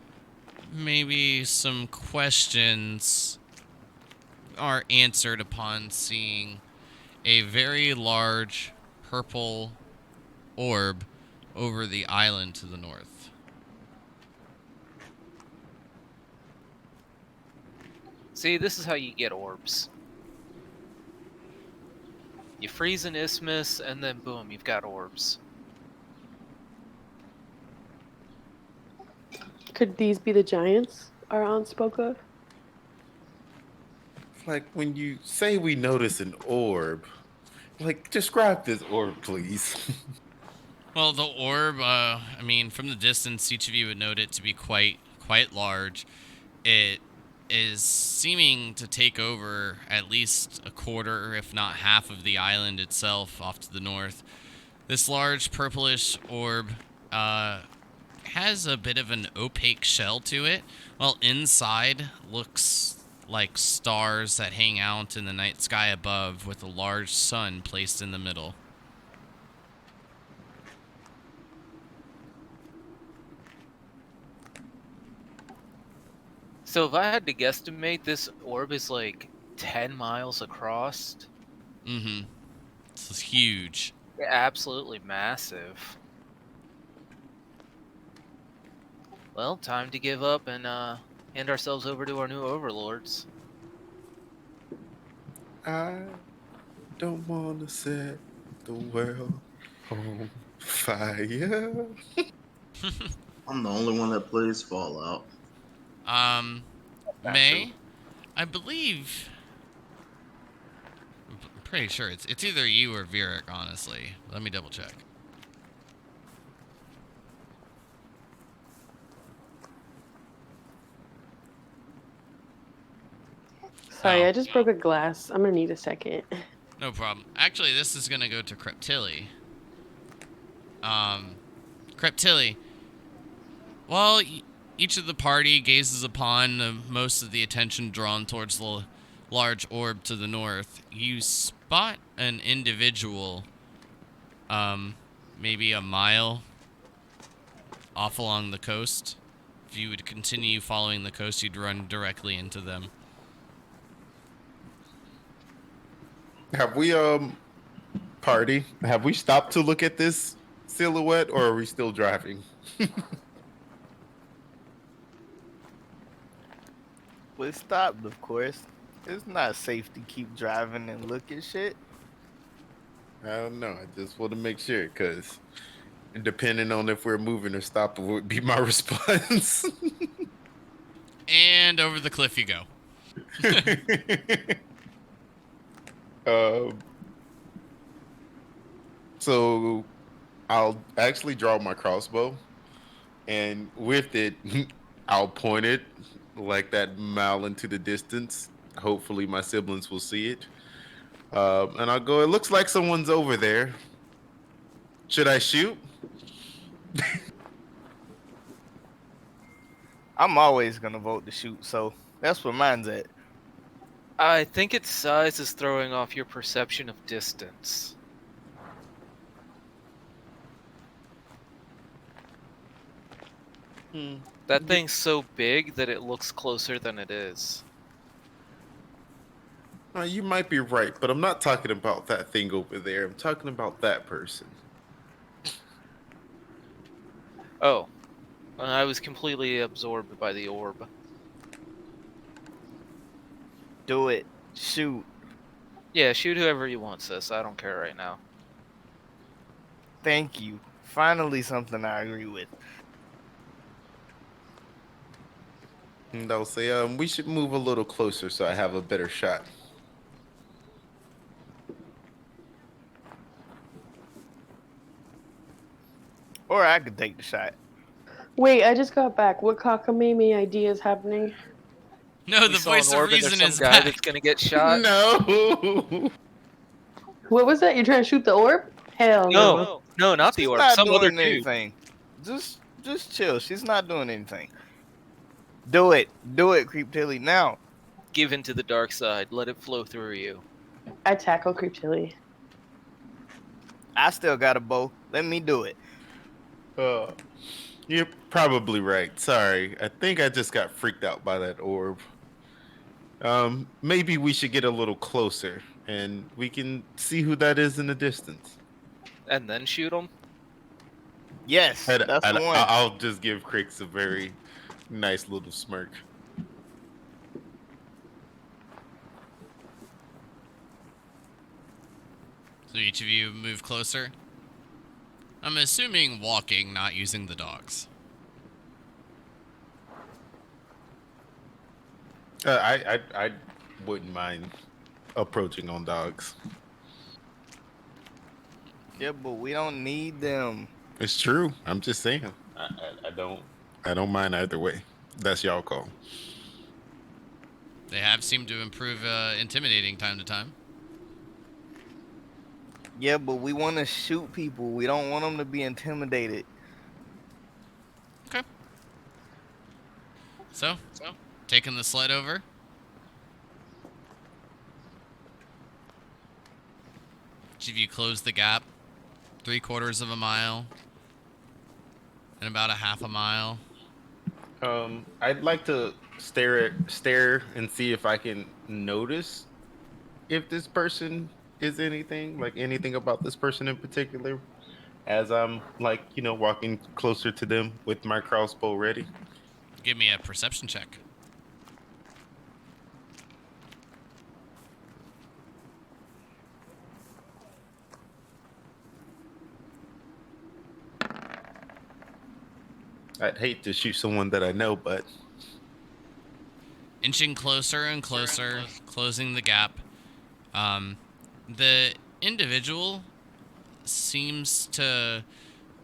maybe some questions are answered upon seeing a very large purple orb over the island to the north. See, this is how you get orbs. You freeze an isthmus, and then boom, you've got orbs. Could these be the giants our aunt spoke of? Like when you say we notice an orb, like describe this orb, please. Well, the orb, I mean, from the distance, each of you would note it to be quite large. It is seeming to take over at least a quarter, if not half, of the island itself off to the north. This large purplish orb has a bit of an opaque shell to it, while inside looks like stars that hang out in the night sky above, with a large sun placed in the middle. So if I had to guesstimate, this orb is like 10 miles across. Mm-hmm. This is huge. Absolutely massive. Well, time to give up and hand ourselves over to our new overlords. I don't want to set the world on fire. I'm the only one that plays Fallout. May, I believe. I'm pretty sure it's either you or Vieric, honestly. Let me double check. Sorry, Oh. I just broke a glass. I'm gonna need a second. No problem. Actually, this is gonna go to Creptilli. Creptilli. While each of the party gazes upon most of the attention drawn towards the large orb to the north, you spot an individual, maybe a mile off along the coast. If you would continue following the coast, you'd run directly into them. Have we party? Have we stopped to look at this silhouette, or are we still driving? We stopped, of course. It's not safe to keep driving and look at shit. I don't know. I just want to make sure, because depending on if we're moving or stopping would be my response. And over the cliff you go. So I'll actually draw my crossbow, and with it, I'll point it like that mile into the distance. Hopefully, my siblings will see it. And I'll go, it looks like someone's over there. Should I shoot? I'm always gonna vote to shoot, so that's where mine's at. I think its size is throwing off your perception of distance. That thing's so big that it looks closer than it is. You might be right, but I'm not talking about that thing over there. I'm talking about that person. Oh. I was completely absorbed by the orb. Do it. Shoot. Yeah, shoot whoever you want, sis. I don't care right now. Thank you. Finally something I agree with. And I'll say, we should move a little closer so I have a better shot. Or I could take the shot. Wait, I just got back. What cockamamie idea is happening? No, We the saw an voice of orb and there's reason some is guy back. that's gonna get shot. No. What was that? You're trying to shoot the orb? Hell no. No, not the She's orb. not Some other doing dude. anything. Just chill. She's not doing anything. Do it. Do it, Creep Tilly, now. Give in to the dark side. Let it flow through you. I tackle Creep Tilly. I still got a bow. Let me do it. You're probably right. Sorry. I think I just got freaked out by that orb. Maybe we should get a little closer and we can see who that is in the distance. And then shoot him? Yes, that's the one. I'll just give Crix a very nice little smirk. So each of you move closer. I'm assuming walking, not using the dogs. I wouldn't mind approaching on dogs. Yeah, but we don't need them. It's true. I'm just saying. I don't mind either way. That's y'all call. They have seemed to improve intimidating time to time. Yeah, but we want to shoot people. We don't want them to be intimidated. Okay. So taking the sled over. Each of you close the gap 3/4 of a mile and about a half a mile. I'd like to stare and see if I can notice if this person is anything about this person in particular, as I'm walking closer to them with my crossbow ready. Give me a perception check. I'd hate to shoot someone that I know, but Inching closer and closer, closing the gap. The individual seems to,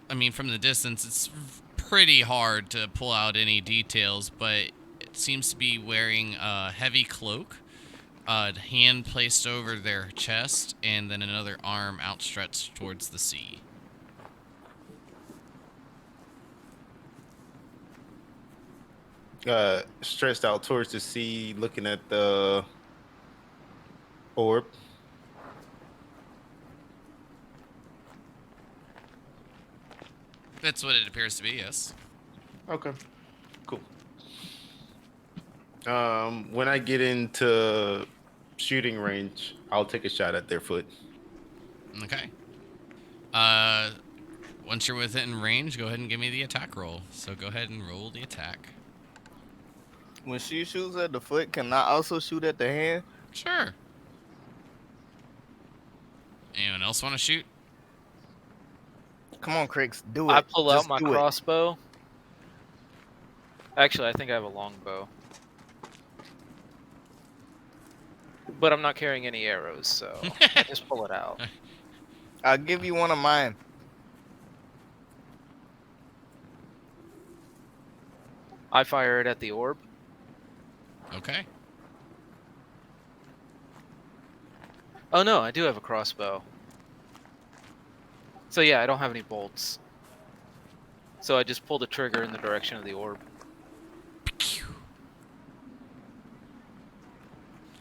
from the distance, it's pretty hard to pull out any details, but it seems to be wearing a heavy cloak a hand placed over their chest, and then another arm outstretched towards the sea. Stretched out towards the sea, looking at the orb. That's what it appears to be, yes. Okay, cool. When I get into shooting range, I'll take a shot at their foot. Okay. Once you're within range, go ahead and give me the attack roll. So go ahead and roll the attack. When she shoots at the foot, can I also shoot at the hand? Sure. Anyone else want to shoot? Come on, Crix, do it. I pull out Just my do it. crossbow. Actually, I think I have a longbow. But I'm not carrying any arrows, so I just pull it out. I'll give you one of mine. I fire it at the orb. Okay. Oh no, I do have a crossbow. So yeah, I don't have any bolts. So I just pull the trigger in the direction of the orb.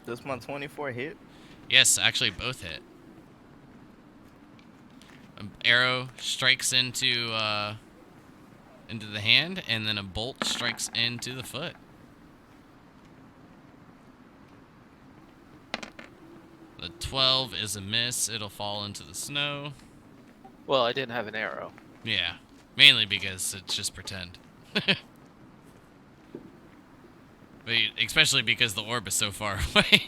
Does my 24 hit? Yes, actually both hit. An arrow strikes into the hand, and then a bolt strikes into the foot. The 12 is a miss. It'll fall into the snow. Well, I didn't have an arrow. Yeah, mainly because it's just pretend. But especially because the orb is so far away.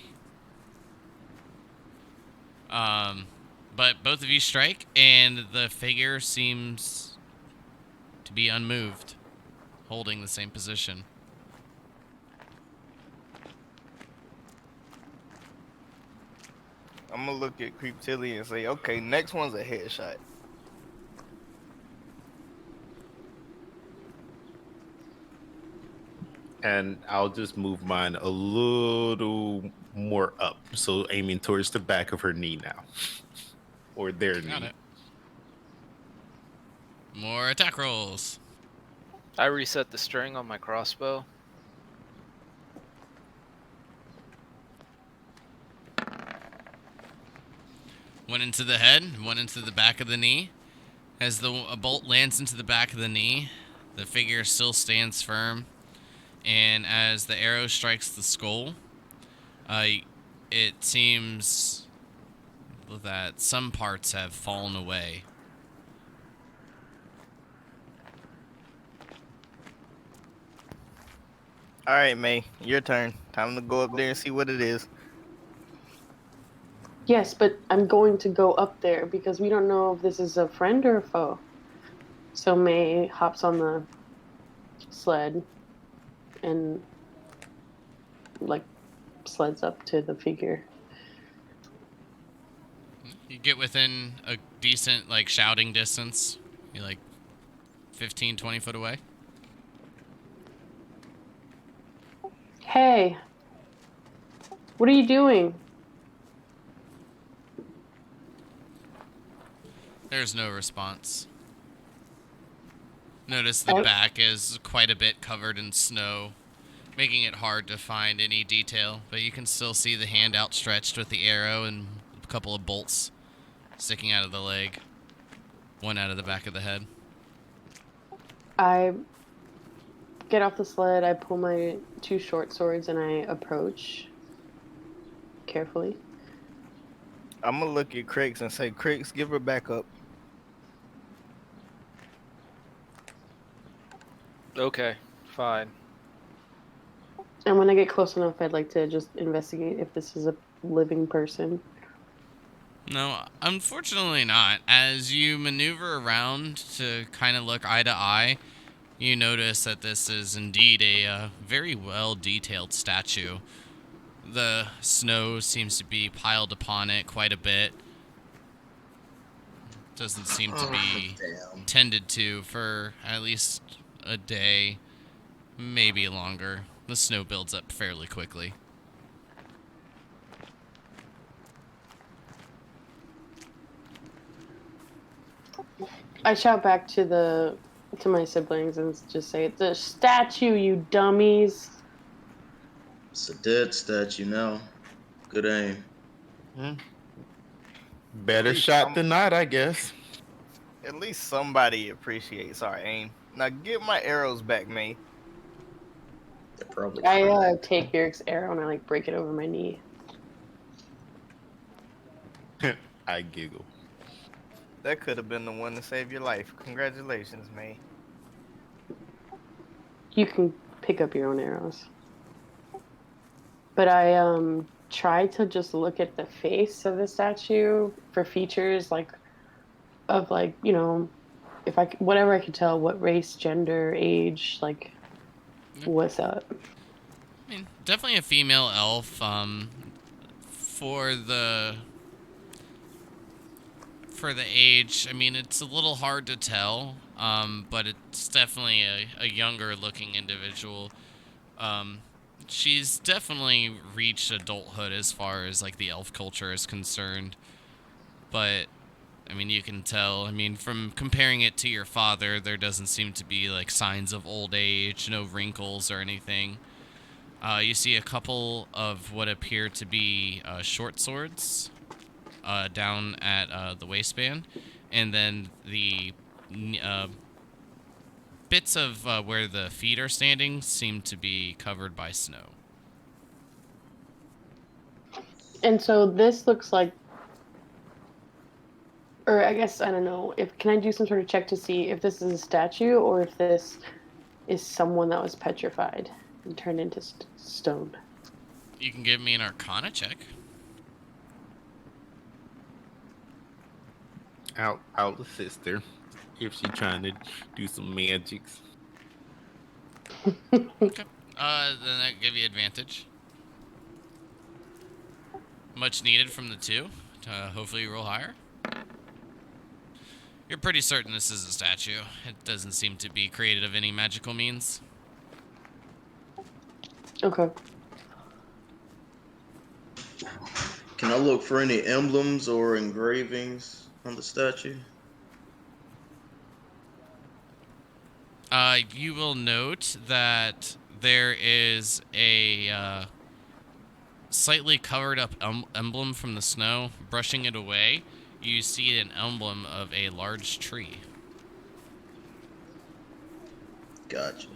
But both of you strike, and the figure seems to be unmoved, holding the same position. I'm gonna look at Creep Tilly and say, okay, next one's a headshot. And I'll just move mine a little more up, so aiming towards the back of her knee now, or their Got knee. it. More attack rolls. I reset the string on my crossbow. One into the head, one into the back of the knee. As a bolt lands into the back of the knee, the figure still stands firm. And as the arrow strikes the skull, it seems that some parts have fallen away. All right, May, your turn. Time to go up there and see what it is. Yes, but I'm going to go up there because we don't know if this is a friend or a foe. So May hops on the sled and like sleds up to the figure. You get within a decent, like, shouting distance. You're like 15, 20 foot away. Hey, what are you doing? There's no response. Notice the back is quite a bit covered in snow, making it hard to find any detail, but you can still see the hand outstretched with the arrow and a couple of bolts sticking out of the leg. One out of the back of the head. I get off the sled, I pull my two short swords, and I approach carefully. I'm gonna look at Crix and say, Crix, give her back up. Okay, fine. And when I get close enough, I'd like to just investigate if this is a living person. No, unfortunately not. As you maneuver around to kind of look eye to eye, you notice that this is indeed a very well-detailed statue. The snow seems to be piled upon it quite a bit. Doesn't seem to be Damn. tended to for at least a day, maybe longer. The snow builds up fairly quickly. I shout back to my siblings and just say, "It's a statue, you dummies." It's a dead statue now. Good aim. Hmm. At Better least shot some, than not, I guess. at least somebody appreciates our aim. Now get my arrows back, May. They're probably I cracked. take Yurik's arrow and I like break it over my knee. I giggle. That could have been the one to save your life. Congratulations, May. You can pick up your own arrows. But I try to just look at the face of the statue for features like if whatever I could tell, what race, gender, age, like Yeah. what's up. I mean, definitely a female elf. For the age, I mean, it's a little hard to tell. But it's definitely a younger looking individual. Um, she's definitely reached adulthood as far as like the elf culture is concerned. But I mean, you can tell. I mean, from comparing it to your father, there doesn't seem to be like signs of old age, no wrinkles or anything. You see a couple of what appear to be short swords down at the waistband, and then the uh, bits of where the feet are standing seem to be covered by snow. And so this looks like, or I guess I don't know, if can I do some sort of check to see if this is a statue or if this is someone that was petrified and turned into stone. You can give me an Arcana check. I'll assist her if she's trying to do some magics. Okay. Then that give you advantage. Much needed from the two to hopefully roll higher. You're pretty certain this is a statue. It doesn't seem to be created of any magical means. Okay. Can I look for any emblems or engravings on the statue? You will note that there is a slightly covered up emblem from the snow. Brushing it away, you see an emblem of a large tree. Gotcha.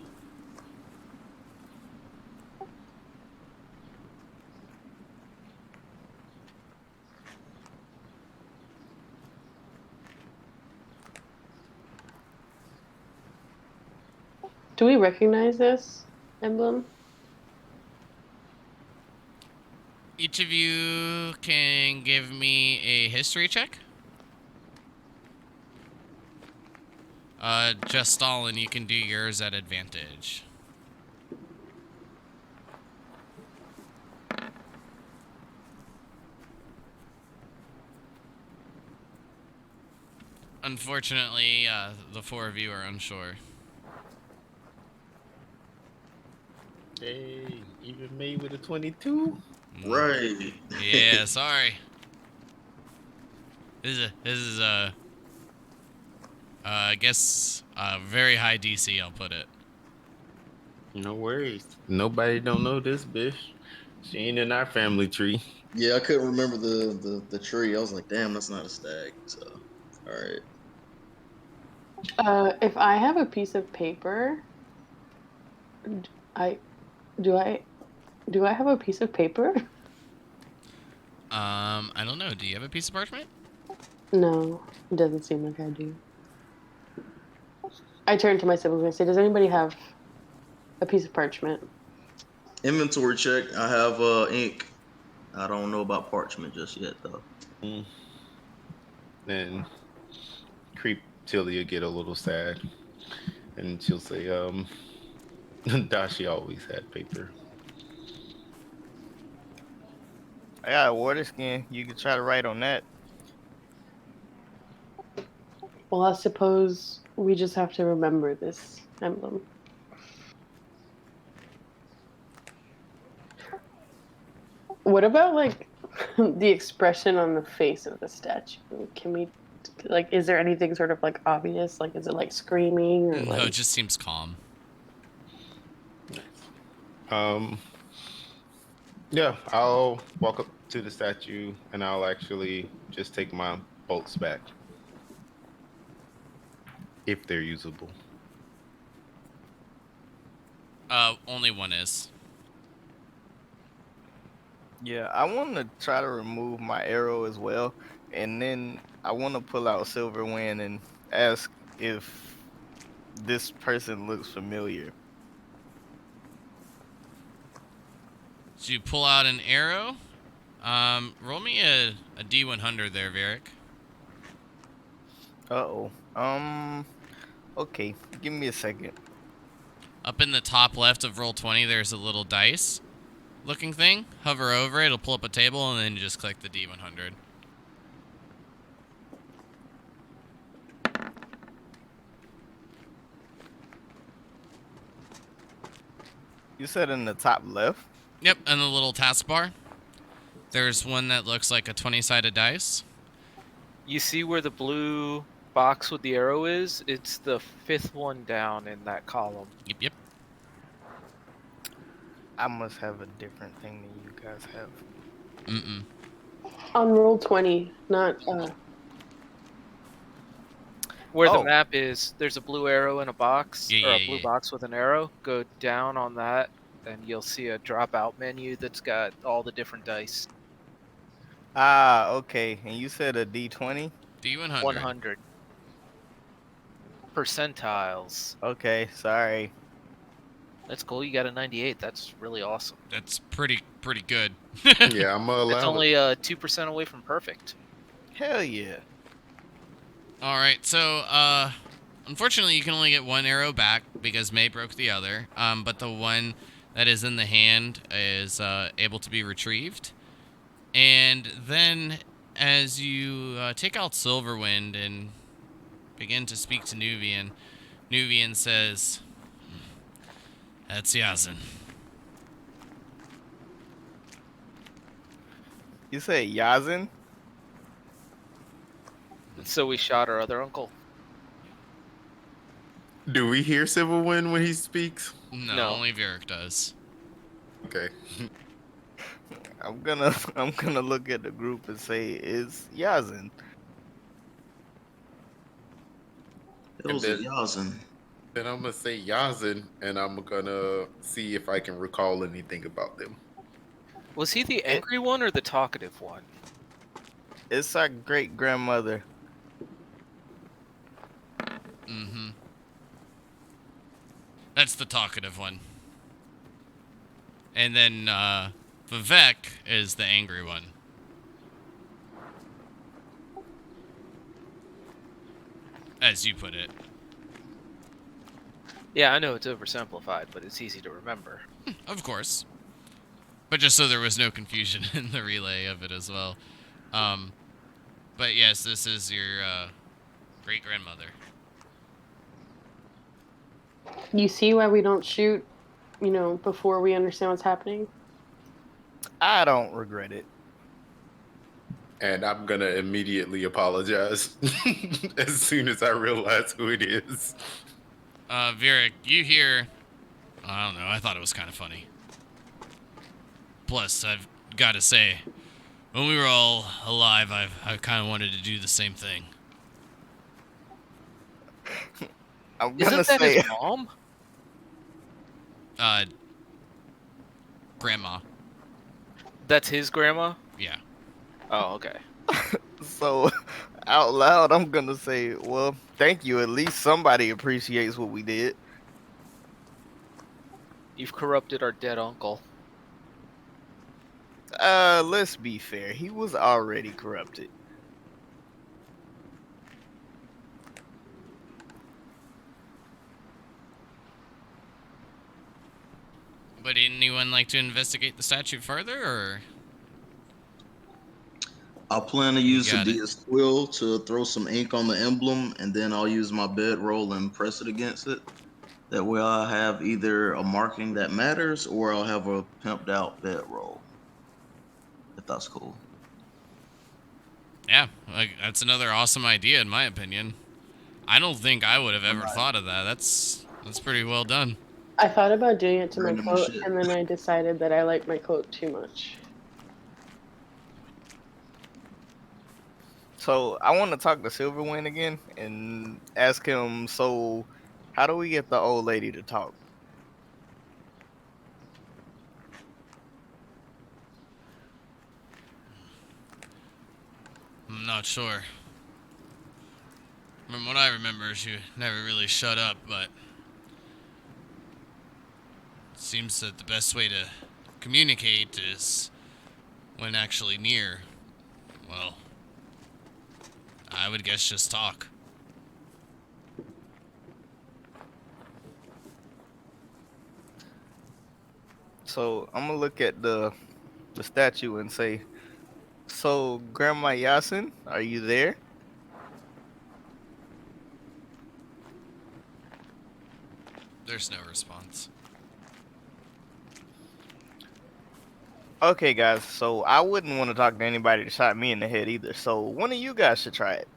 Do we recognize this emblem? Each of you can give me a history check. Just Stalin, you can do yours at advantage. Unfortunately, the four of you are unsure. Hey, even me with a 22? Right. Yeah, sorry. This is I guess very high DC. I'll put it. No worries. Nobody don't know this bitch. She ain't in our family tree. Yeah, I couldn't remember the tree. I was like, damn, that's not a stag. So, all right. If I have a piece of paper, I do I do I have a piece of paper? I don't know. Do you have a piece of parchment? No, it doesn't seem like I do. I turn to my siblings and I say, "Does anybody have a piece of parchment?" Inventory check. I have ink. I don't know about parchment just yet though. Mm. Then Creep Tilly will get a little sad. And she'll say, Dashi always had paper. I got a water skin. You can try to write on that. Well, I suppose we just have to remember this emblem. What about like the expression on the face of the statue? Can we Like, is there anything sort of like obvious? Like, is it like screaming or No, like? it just seems calm. Um, yeah, I'll walk up to the statue and I'll actually just take my bolts back if they're usable. Only one is. Yeah, I want to try to remove my arrow as well, and then I want to pull out Silverwind and ask if this person looks familiar. So you pull out an arrow. Roll me a D100 there, Varric. Uh-oh. Okay, give me a second. Up in the top left of roll 20, there's a little dice looking thing. Hover over it, it'll pull up a table, and then you just click the D100. You said in the top left? Yep, and the little taskbar. There's one that looks like a 20-sided dice. You see where the blue box with the arrow is? It's the 5th one down in that column. Yep. I must have a different thing than you guys have. Mm-mm. On roll 20, not Where Oh. the map is, there's a blue arrow in a box, Yeah, or a yeah, blue yeah. box with an arrow. Go down on that, and you'll see a drop-out menu that's got all the different dice. Ah, okay. And you said a D20? D100. 100 percentiles. Okay, sorry. That's cool. You got a 98. That's really awesome. That's pretty good. Yeah, I'm gonna allow It's it. only 2% away from perfect. Hell yeah. All right, so unfortunately, you can only get one arrow back because May broke the other. But the one that is in the hand is able to be retrieved. And then, as you take out Silverwind and begin to speak to Nuvian, Nuvian says, "That's Yazin." You say Yazin? So we shot our other uncle. Do we hear Silverwind when he speaks? No, only Varric does. Okay. I'm gonna look at the group and say it's Yazin. It was a Yazin. Then I'm gonna say Yazin, and I'm gonna see if I can recall anything about them. Was he the angry one or the talkative one? It's our great grandmother. Mm-hmm. That's the talkative one. And then Vivek is the angry one. As you put it. Yeah, I know it's oversimplified, but it's easy to remember. Of course. But just so there was no confusion in the relay of it as well. But yes, this is your great-grandmother. you see why we don't shoot, before we understand what's happening. I don't regret it. And I'm gonna immediately apologize as soon as I realize who it is. Varric, you hear... I don't know, I thought it was kind of funny. Plus, I've got to say, when we were all alive, I kind of wanted to do the same thing. I'm gonna Isn't that say his mom? Grandma. That's his grandma? Yeah. Oh, okay. so out loud. I'm gonna say, well, thank you. At least somebody appreciates what we did. You've corrupted our dead uncle. Let's be fair. He was already corrupted. Would anyone like to investigate the statue further, or...? I plan to use a Got it. DS quill to throw some ink on the emblem, and then I'll use my bedroll and press it against it. That way I'll have either a marking that matters, or I'll have a pimped out bedroll. If that's cool. Yeah, like that's another awesome idea in my opinion. I don't think I would have ever thought of that. That's pretty well done. I thought about doing it to my Random coat, shit. and then I decided that I like my coat too much. So I want to talk to Silverwind again and ask him. So, how do we get the old lady to talk? I'm not sure. From what I remember, she never really shut up, but it seems that the best way to communicate is when actually near. Well, I would guess just talk. So I'm gonna look at the statue and say, "So, Grandma Yasin, are you there?" There's no response. Okay, guys. So I wouldn't want to talk to anybody that shot me in the head either. So one of you guys should try it.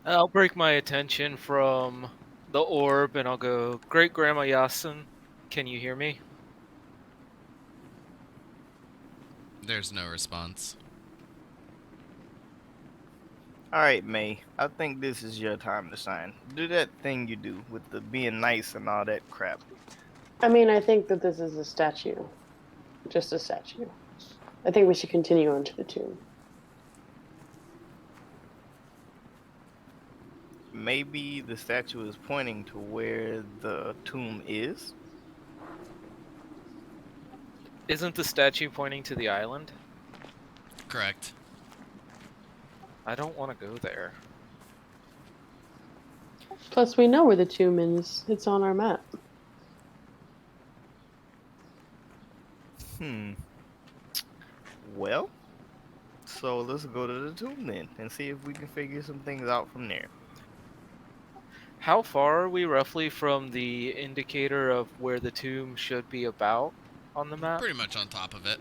I'll break my attention from the orb and I'll go, Great Grandma Yasin, can you hear me? There's no response. All right, May. I think this is your time to shine. Do that thing you do with the being nice and all that crap. I mean, I think that this is a statue. Just a statue. I think we should continue on to the tomb. Maybe the statue is pointing to where the tomb is. Isn't the statue pointing to the island? Correct. I don't want to go there. Plus, we know where the tomb is. It's on our map. Well, so let's go to the tomb then and see if we can figure some things out from there. How far are we roughly from the indicator of where the tomb should be about on the map? Pretty much on top of it.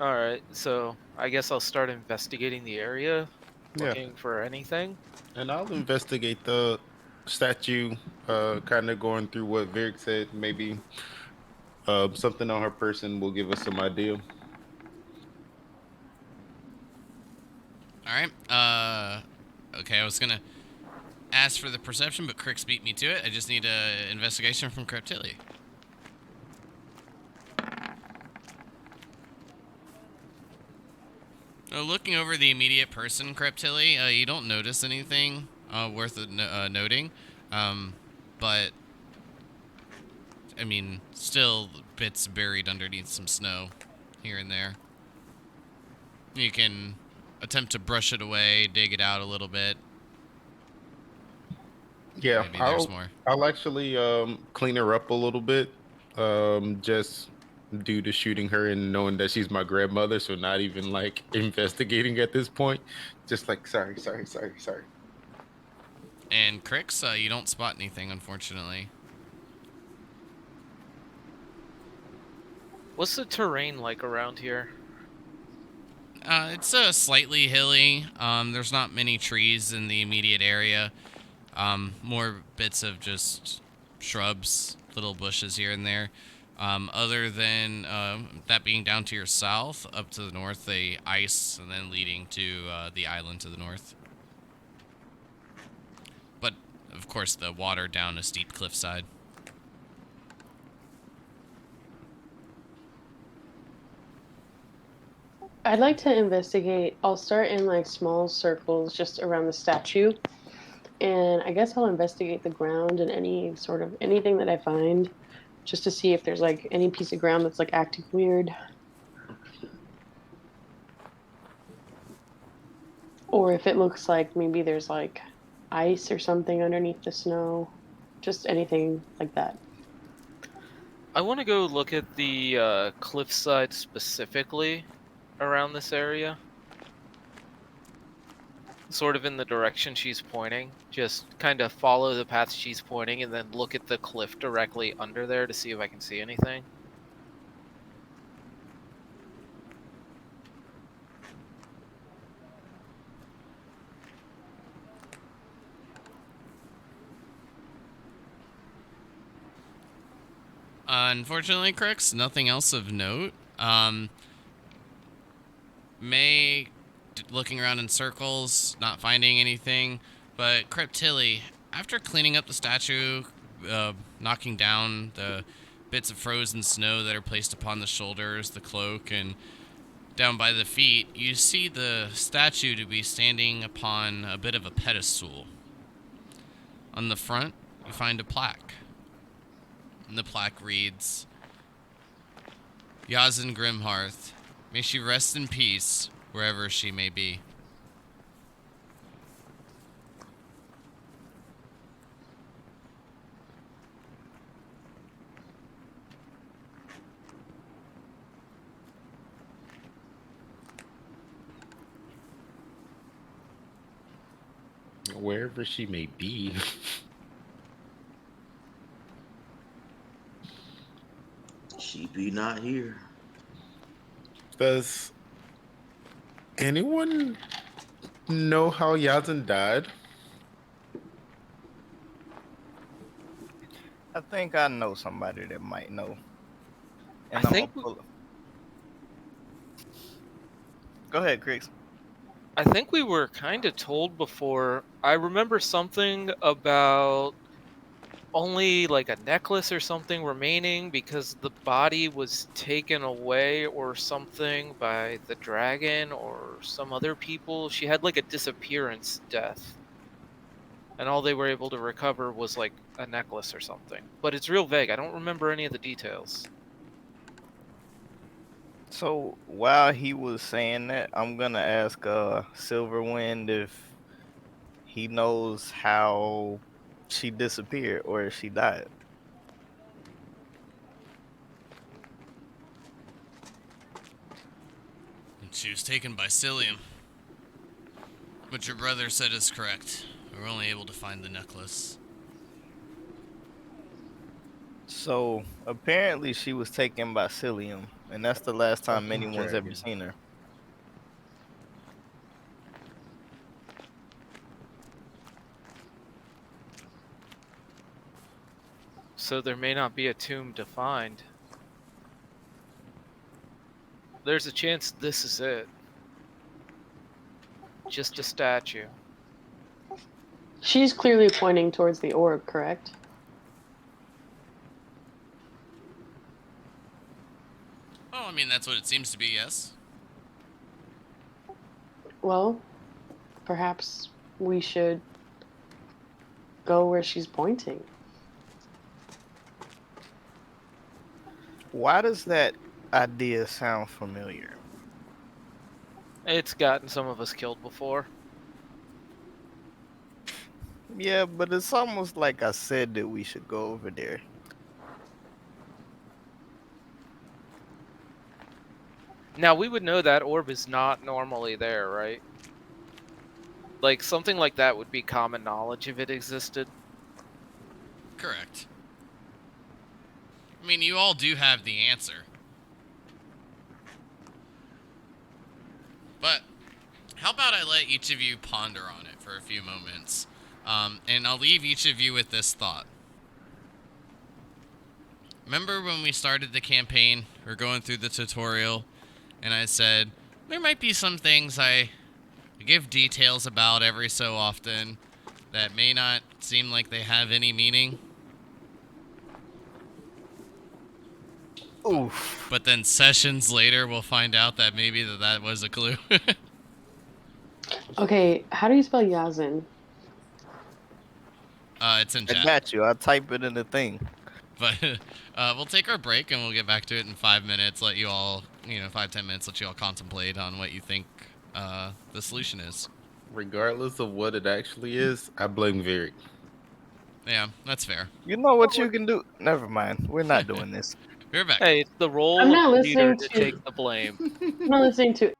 Alright, so I guess I'll start investigating the area, Yeah. looking for anything. And I'll investigate the statue, kind of going through what Vic said. Maybe something on her person will give us some idea. Alright, okay, I was gonna ask for the perception, but Crix beat me to it. I just need a investigation from Creptilli. Looking over the immediate person, Creptilli, you don't notice anything worth noting, but I mean, still bits buried underneath some snow here and there. You can attempt to brush it away, dig it out a little bit. Yeah, Maybe there's more. I'll actually clean her up a little bit, just due to shooting her and knowing that she's my grandmother, so not even like investigating at this point. Just like sorry. And Crix, you don't spot anything, unfortunately. What's the terrain like around here? It's slightly hilly. There's not many trees in the immediate area. More bits of just shrubs, little bushes here and there. Other than that being down to your south, up to the north, the ice, and then leading to the island to the north. But, of course, the water down a steep cliffside. I'd like to investigate. I'll start in like small circles just around the statue. And I guess I'll investigate the ground and any sort of anything that I find just to see if there's like any piece of ground that's like acting weird. Or if it looks like maybe there's like ice or something underneath the snow. Just anything like that. I want to go look at the cliffside specifically around this area. Sort of in the direction she's pointing. Just kind of follow the path she's pointing and then look at the cliff directly under there to see if I can see anything. Unfortunately, Crix, nothing else of note. May looking around in circles, not finding anything, but Cryptilli, after cleaning up the statue, knocking down the bits of frozen snow that are placed upon the shoulders, the cloak, and down by the feet, you see the statue to be standing upon a bit of a pedestal. On the front, you find a plaque. And the plaque reads, Yazin Grimhearth, may she rest in peace wherever she may be. Wherever she may be. She be not here. Does anyone know how Yazin died? I think I know somebody that might know. And I think Go ahead, Chris. I think we were kind of told before. I remember something about only like a necklace or something remaining because the body was taken away or something by the dragon or some other people. She had like a disappearance death. And all they were able to recover was like a necklace or something. But it's real vague. I don't remember any of the details. So while he was saying that, I'm gonna ask Silverwind if he knows how she disappeared or if she died. She was taken by Cilium. What your brother said is correct. We were only able to find the necklace. So apparently she was taken by Cilium, and that's the last time Fucking anyone's ever dragon. seen her. So there may not be a tomb to find. There's a chance this is it. Just a statue. She's clearly pointing towards the orb, correct? Oh, I mean, that's what it seems to be, yes? Well, perhaps we should go where she's pointing. Why does that idea sound familiar? It's gotten some of us killed before. Yeah, but it's almost like I said that we should go over there. Now, we would know that orb is not normally there, right? Like, something like that would be common knowledge if it existed. Correct. I mean, you all do have the answer. But how about I let each of you ponder on it for a few moments? And I'll leave each of you with this thought. Remember when we started the campaign, or going through the tutorial, and I said, there might be some things I give details about every so often that may not seem like they have any meaning? Oof. But then sessions later, we'll find out that maybe that was a clue. Okay, how do you spell Yazin? It's in I chat. got you. I'll type it in the thing. But we'll take our break and we'll get back to it in 5 minutes. Let you all, 5-10 minutes, let you all contemplate on what you think the solution is. Regardless of what it actually is, I blame Varric. Yeah, that's fair. You know what you can do? Never mind. We're not doing this. We're back. Hey, it's the role I'm not of the leader listening to to- take the blame. I'm not listening to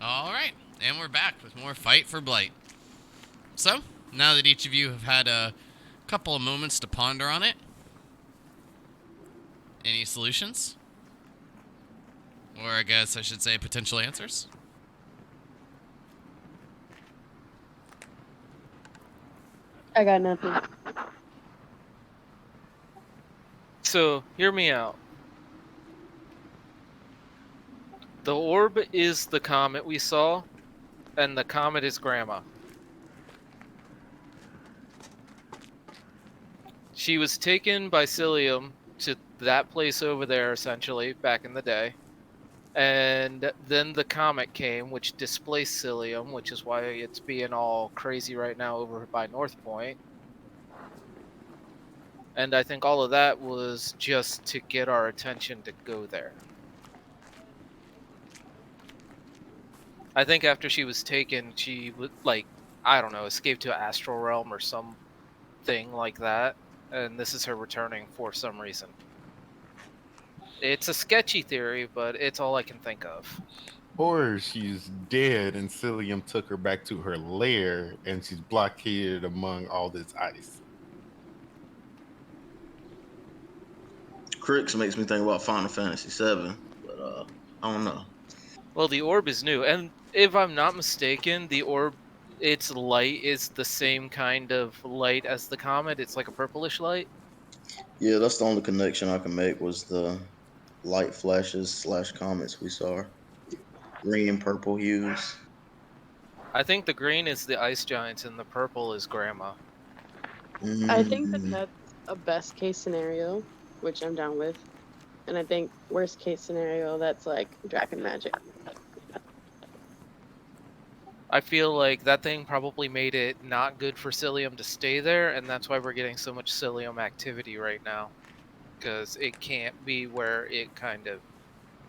All right, and we're back with more Fight for Blight. So, now that each of you have had a couple of moments to ponder on it, any solutions? Or I guess I should say potential answers? I got nothing. So, hear me out. The orb is the comet we saw, and the comet is Grandma. She was taken by Cilium to that place over there, essentially, back in the day. And then the comet came, which displaced Cilium, which is why it's being all crazy right now over by North Point. And I think all of that was just to get our attention to go there. I think after she was taken, she would, like, I don't know, escape to an astral realm or something like that. And this is her returning for some reason. It's a sketchy theory, but it's all I can think of. Or she's dead and Cilium took her back to her lair and she's blockaded among all this ice. Crix makes me think about Final Fantasy VII, but I don't know. Well, the orb is new, and if I'm not mistaken, the orb, its light is the same kind of light as the comet. It's like a purplish light. Yeah, that's the only connection I can make was the light flashes / comets we saw. Green and purple hues. I think the green is the ice giants, and the purple is Grandma. I think that Mm, that's a best case scenario, which I'm down with. And I think worst case scenario, that's like dragon magic. I feel like that thing probably made it not good for Cilium to stay there, and that's why we're getting so much Cilium activity right now. Because it can't be where it kind of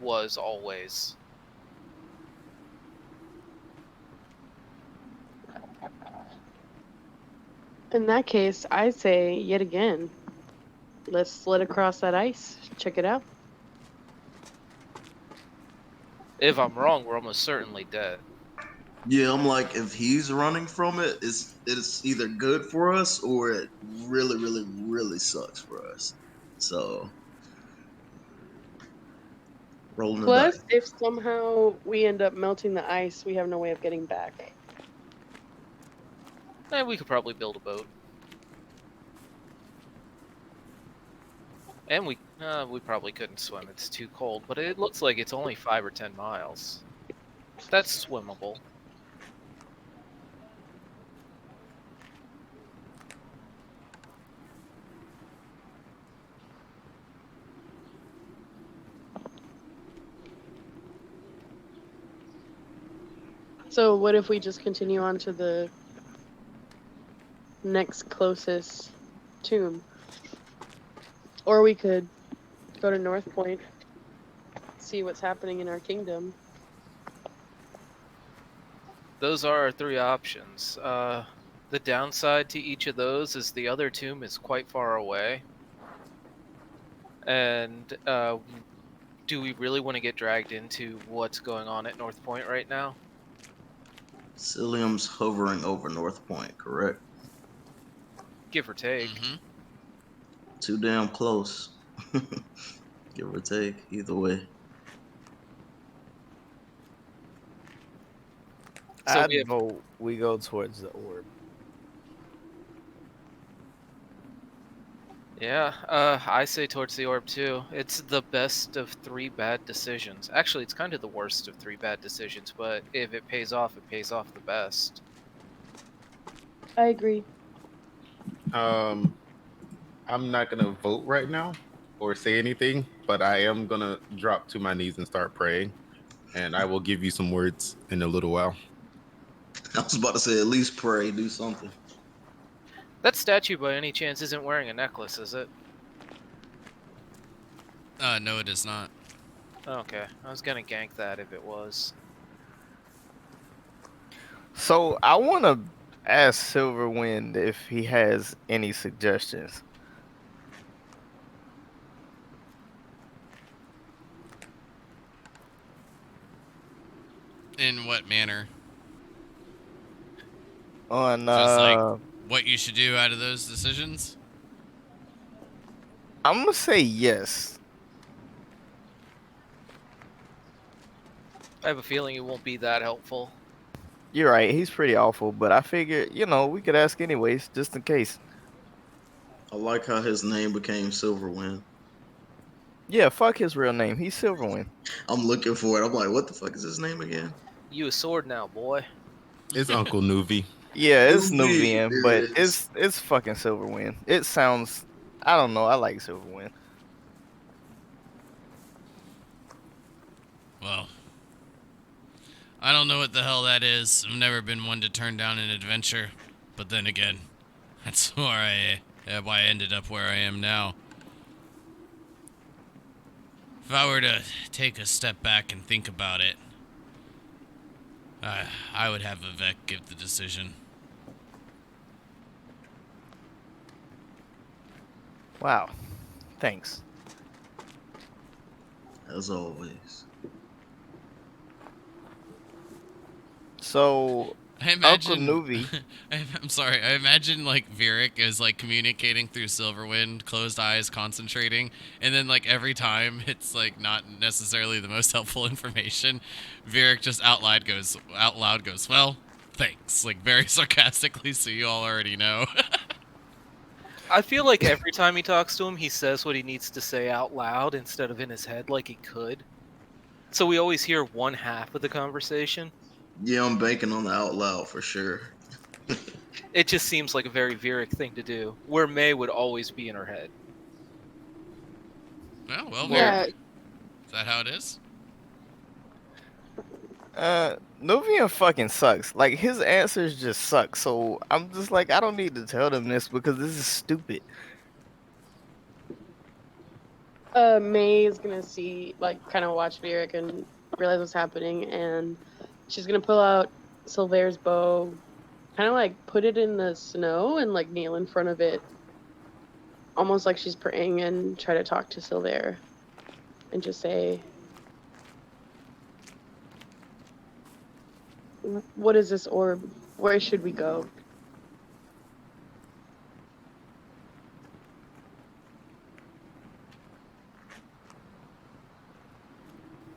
was always. In that case, I say yet again, let's slid across that ice. Check it out. If I'm wrong, we're almost certainly dead. yeah, I'm like, if he's running from it, it's either good for us or it really, really, really sucks for us. So rolling the Plus, dice. if somehow we end up melting the ice, we have no way of getting back. We could probably build a boat. And we probably couldn't swim. It's too cold, but it looks like it's only 5 or 10 miles. That's swimmable. So, what if we just continue on to the next closest tomb? Or we could go to North Point, see what's happening in our kingdom. Those are our 3 options. The downside to each of those is the other tomb is quite far away. And do we really want to get dragged into what's going on at North Point right now? Cilium's hovering over North Point, correct? Give or take. Mm-hmm. Too damn close. Give or take, either way. So I'd we have, vote we go towards the orb. yeah, I say towards the orb too. It's the best of 3 bad decisions. Actually, it's kind of the worst of 3 bad decisions, but if it pays off the best. I agree. I'm not gonna vote right now or say anything, but I am gonna drop to my knees and start praying. And I will give you some words in a little while. I was about to say, at least pray, do something. That statue, by any chance, isn't wearing a necklace, is it? No, it is not. Okay, I was gonna gank that if it was. So I want to ask Silverwind if he has any suggestions. In what manner? On Just like what you should do out of those decisions? I'm gonna say yes. I have a feeling it won't be that helpful. You're right. He's pretty awful, but I figured, we could ask anyways, just in case. I like how his name became Silverwind. Yeah, fuck his real name. He's Silverwind. I'm looking for it. I'm like, what the fuck is his name again? You a sword now, boy. It's Uncle Nuvi. Yeah, it's Nuvi. Nuvian, There but it is. it's fucking Silverwind. It sounds, I don't know. I like Silverwind. Well, I don't know what the hell that is. I've never been one to turn down an adventure. But then again, that's why I ended up where I am now. If I were to take a step back and think about it, I would have Vivek give the decision. Wow. Thanks. As always. So, I Uncle imagine. Nuvi. I'm sorry. I imagine like Varric is like communicating through Silverwind, closed eyes, concentrating, and then like every time it's like not necessarily the most helpful information. Varric just out loud goes, "Well, thanks," like very sarcastically, so you all already know. I feel like every time he talks to him, he says what he needs to say out loud instead of in his head like he could. So we always hear one half of the conversation. Yeah, I'm banking on the out loud for sure. It just seems like a very Viric thing to do, where May would always be in her head. Well, Varric, Yeah, is that how it is? Nuvian fucking sucks. Like, his answers just suck. So, I'm just like, I don't need to tell them this because this is stupid. May is gonna see, like, kind of watch Lyric and realize what's happening, and she's gonna pull out Silver's bow, kind of like put it in the snow and like kneel in front of it, almost like she's praying, and try to talk to Silver, and just say, "What is this orb? Where should we go?"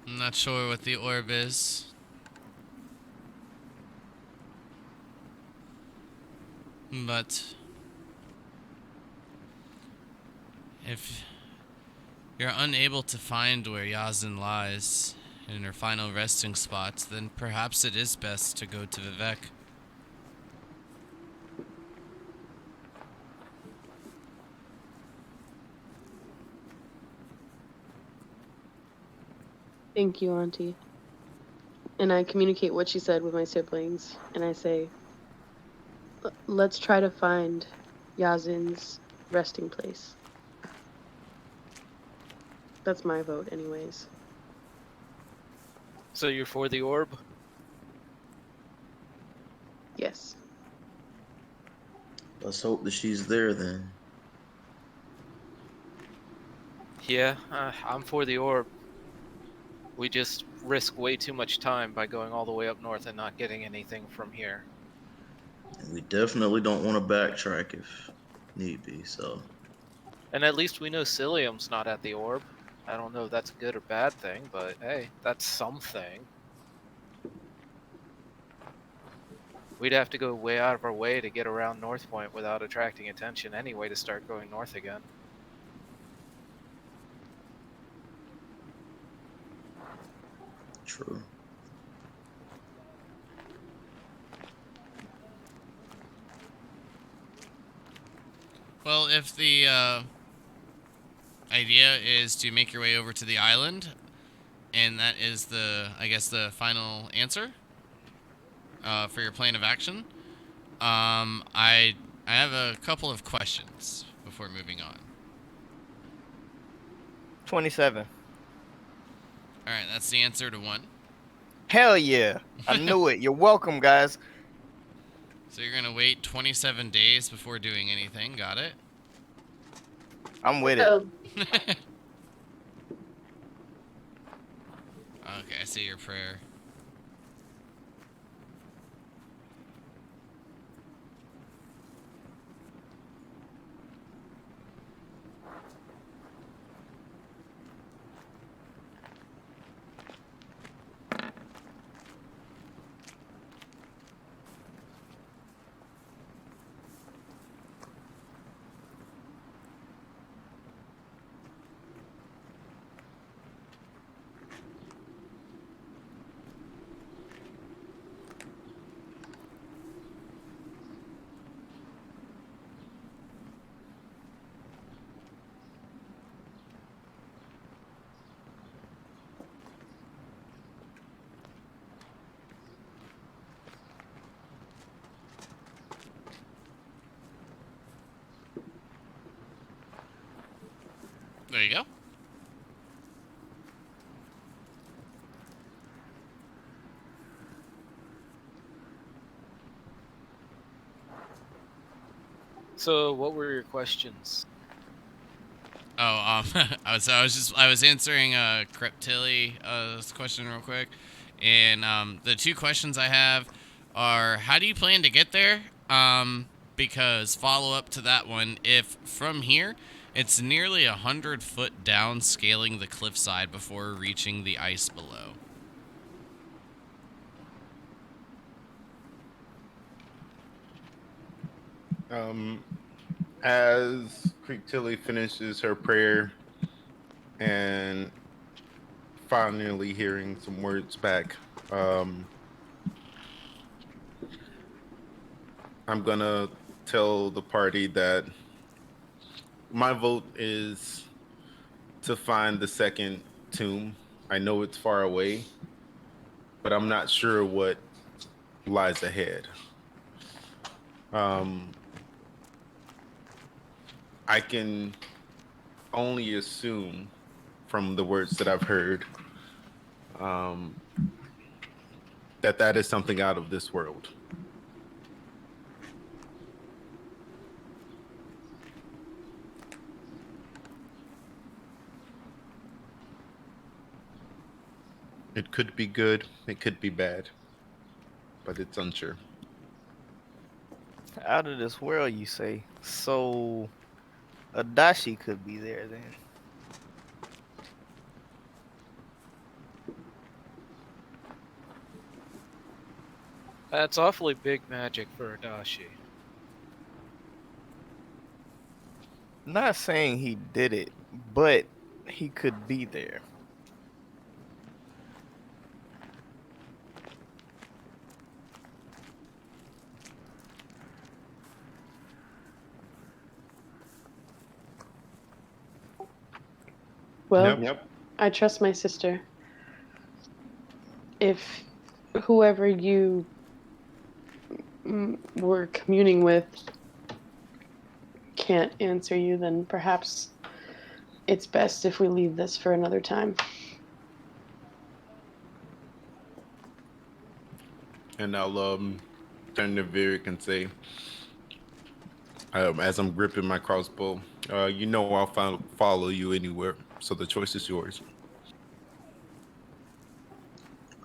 I'm not sure what the orb is. But if you're unable to find where Yazin lies in her final resting spot, then perhaps it is best to go to Vivek. Thank you, Auntie. And I communicate what she said with my siblings, and I say, let's try to find Yazin's resting place. That's my vote, anyways. So you're for the orb? Yes. Let's hope that she's there then. Yeah, I'm for the orb. We just risk way too much time by going all the way up north and not getting anything from here. And we definitely don't want to backtrack if need be, so. And at least we know Cilium's not at the orb. I don't know if that's a good or bad thing, but hey, that's something. We'd have to go way out of our way to get around North Point without attracting attention anyway to start going north again. True. Well, if the idea is to make your way over to the island, and that is I guess, the final answer for your plan of action, I have a couple of questions before moving on. 27. All right, that's the answer to one. Hell yeah. I knew it. You're welcome, guys. So you're gonna wait 27 days before doing anything. Got it? I'm with it. Okay, I see your prayer. There you go. So, what were your questions? Oh, I was answering Creptilly's question real quick, and the two questions I have are, how do you plan to get there? Because follow up to that one, if from here it's nearly 100 foot down, scaling the cliffside before reaching the ice below. Um, as Creek Tilly finishes her prayer and finally hearing some words back, um, I'm gonna tell the party that my vote is to find the second tomb. I know it's far away, but I'm not sure what lies ahead. Um, I can only assume from the words that I've heard um, that that is something out of this world. It could be good, it could be bad, but it's unsure. Out of this world, you say? So Adachi could be there then. That's awfully big magic for Adachi. Not saying he did it, but he could be there. Well, Yep. I trust my sister. If whoever you were communing with can't answer you, then perhaps it's best if we leave this for another time. And I'll turn to Virik and say, as I'm gripping my crossbow, you know I'll follow you anywhere, so the choice is yours.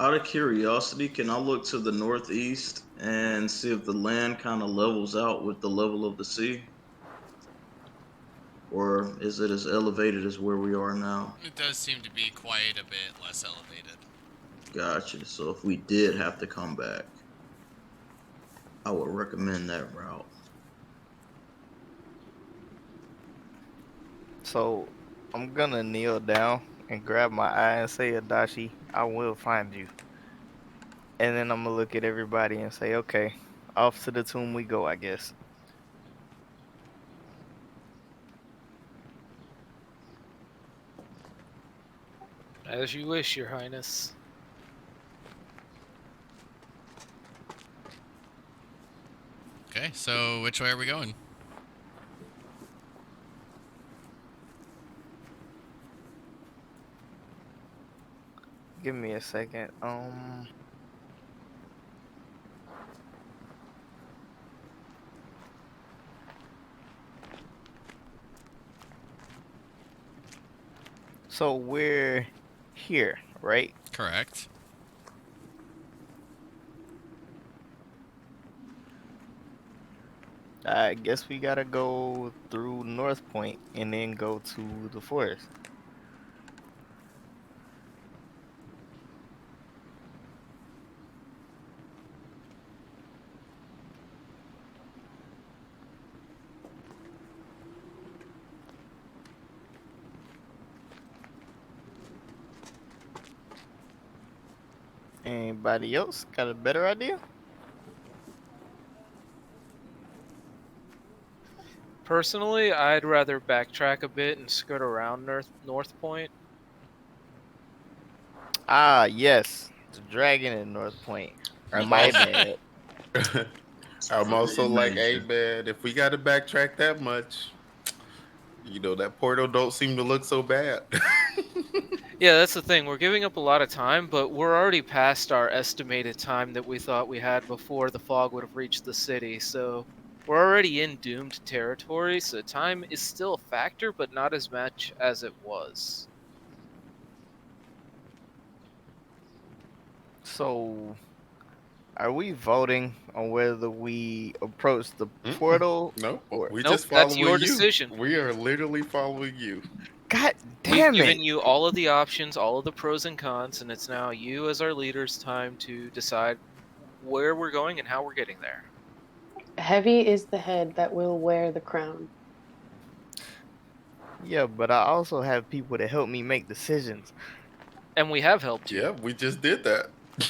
Out of curiosity, can I look to the northeast and see if the land kind of levels out with the level of the sea? Or is it as elevated as where we are now? It does seem to be quite a bit less elevated. Gotcha. So if we did have to come back, I would recommend that route. So I'm gonna kneel down and grab my eye and say, Adachi, I will find you. And then I'm gonna look at everybody and say, okay, off to the tomb we go, I guess. As you wish, Your Highness. Okay, so which way are we going? Give me a second. So we're here, right? Correct. I guess we gotta go through North Point and then go to the forest. Anybody else got a better idea? Personally, I'd rather backtrack a bit and skirt around North Point. Ah, yes, the dragon in North Point. I'm My also, bad. I'm also Pretty like, hey major. man, if we got to backtrack that much, That portal don't seem to look so bad. Yeah, that's the thing. We're giving up a lot of time, but we're already past our estimated time that we thought we had before the fog would have reached the city. So we're already in doomed territory. So time is still a factor, but not as much as it was. So, are we voting on whether we approach the Mm-mm. portal No, or? we Nope, just that's following your you. decision. We are literally following you. God We've damn given it! you all of the options, all of the pros and cons, and it's now you as our leader's time to decide where we're going and how we're getting there. Heavy is the head that will wear the crown. Yeah, but I also have people to help me make decisions. And we have helped you. Yeah, we just did that. We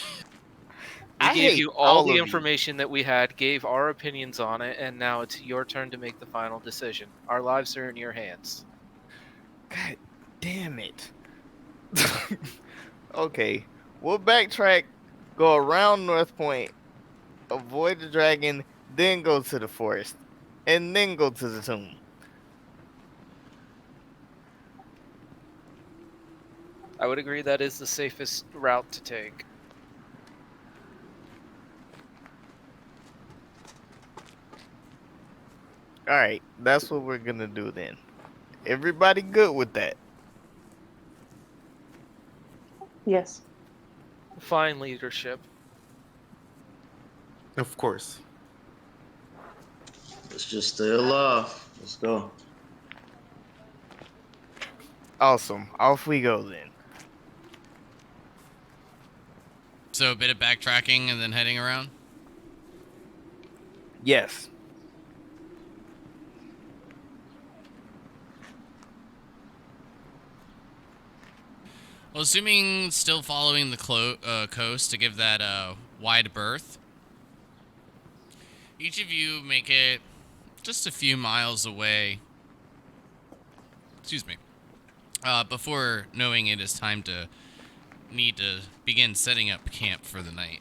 I gave hate you all all the of you. information that we had, gave our opinions on it, and now it's your turn to make the final decision. Our lives are in your hands. God damn it. Okay, we'll backtrack, go around North Point, avoid the dragon, then go to the forest, and then go to the tomb. I would agree that is the safest route to take. Alright, that's what we're gonna do then. Everybody good with that? Yes. Fine leadership. Of course. Let's just stay alive. Let's go. Awesome, off we go then. So a bit of backtracking and then heading around. Yes. Well, assuming still following the coast to give that wide berth, each of you make it just a few miles away. Excuse me. Before knowing it is time to need to begin setting up camp for the night.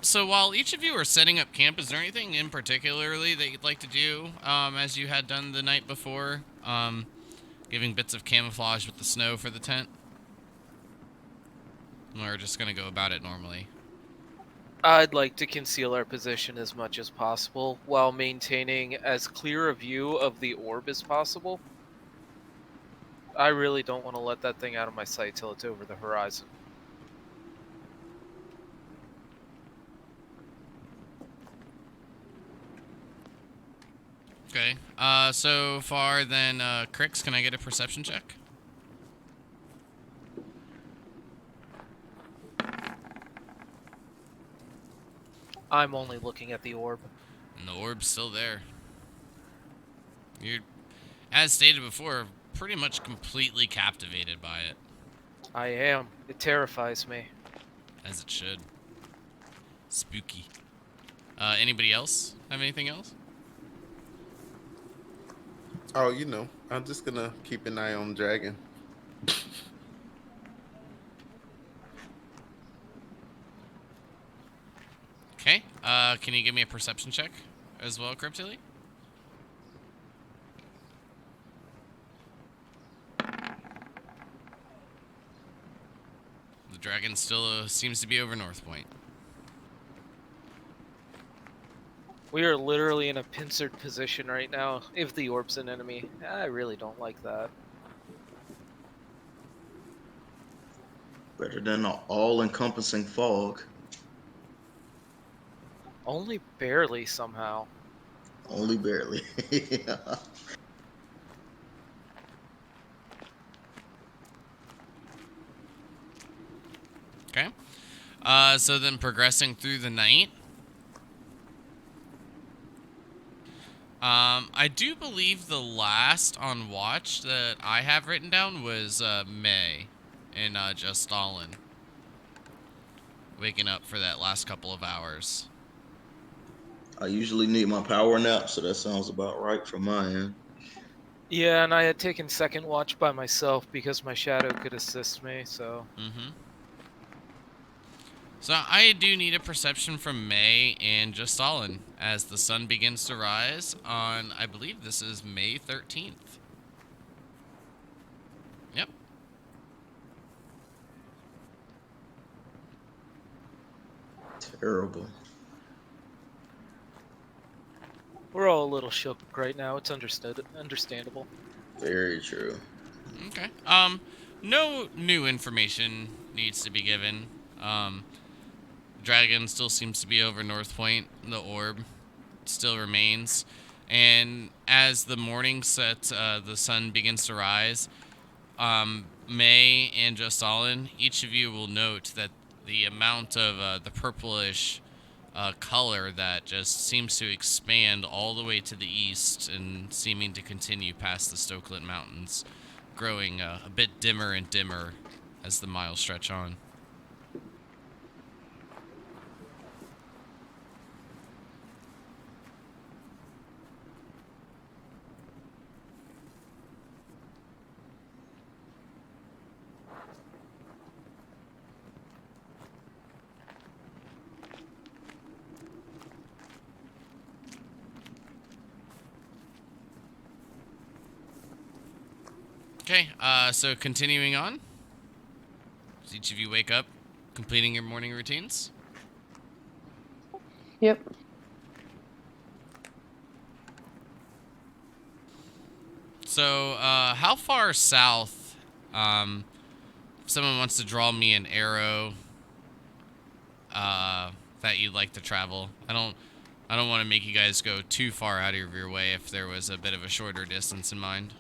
So while each of you are setting up camp, is there anything in particularly that you'd like to do as you had done the night before? Giving bits of camouflage with the snow for the tent? Or just going to go about it normally? I'd like to conceal our position as much as possible while maintaining as clear a view of the orb as possible. I really don't want to let that thing out of my sight till it's over the horizon. Okay. So far then, Crix, can I get a perception check? I'm only looking at the orb. And the orb's still there. You're, as stated before, pretty much completely captivated by it. I am. It terrifies me. As it should. Spooky. Anybody else have anything else? Oh, I'm just gonna keep an eye on Dragon. Okay. Can you give me a perception check as well, Cryptilly? The dragon still seems to be over North Point. We are literally in a pincered position right now. If the orb's an enemy, I really don't like that. Better than an all-encompassing fog. Only barely somehow. Only barely. Okay. So then progressing through the night. I do believe the last on watch that I have written down was May and Just Stalin. Waking up for that last couple of hours. I usually need my power nap, so that sounds about right from my end. Yeah, and I had taken second watch by myself because my shadow could assist me, so... Mm-hmm. So I do need a perception from May and Justalin as the sun begins to rise on, I believe this is May 13th. Yep. Terrible. We're all a little shook right now. It's understandable. Very true. Okay. No new information needs to be given. Dragon still seems to be over North Point. The orb still remains. And as the morning sets, the sun begins to rise, May and Justalin, each of you will note that the amount of the purplish color that just seems to expand all the way to the east and seeming to continue past the Stokelet Mountains, growing a bit dimmer and dimmer as the miles stretch on. Okay, so continuing on. Does each of you wake up, completing your morning routines? Yep. So, how far south, if someone wants to draw me an arrow, that you'd like to travel? I don't want to make you guys go too far out of your way if there was a bit of a shorter distance in mind.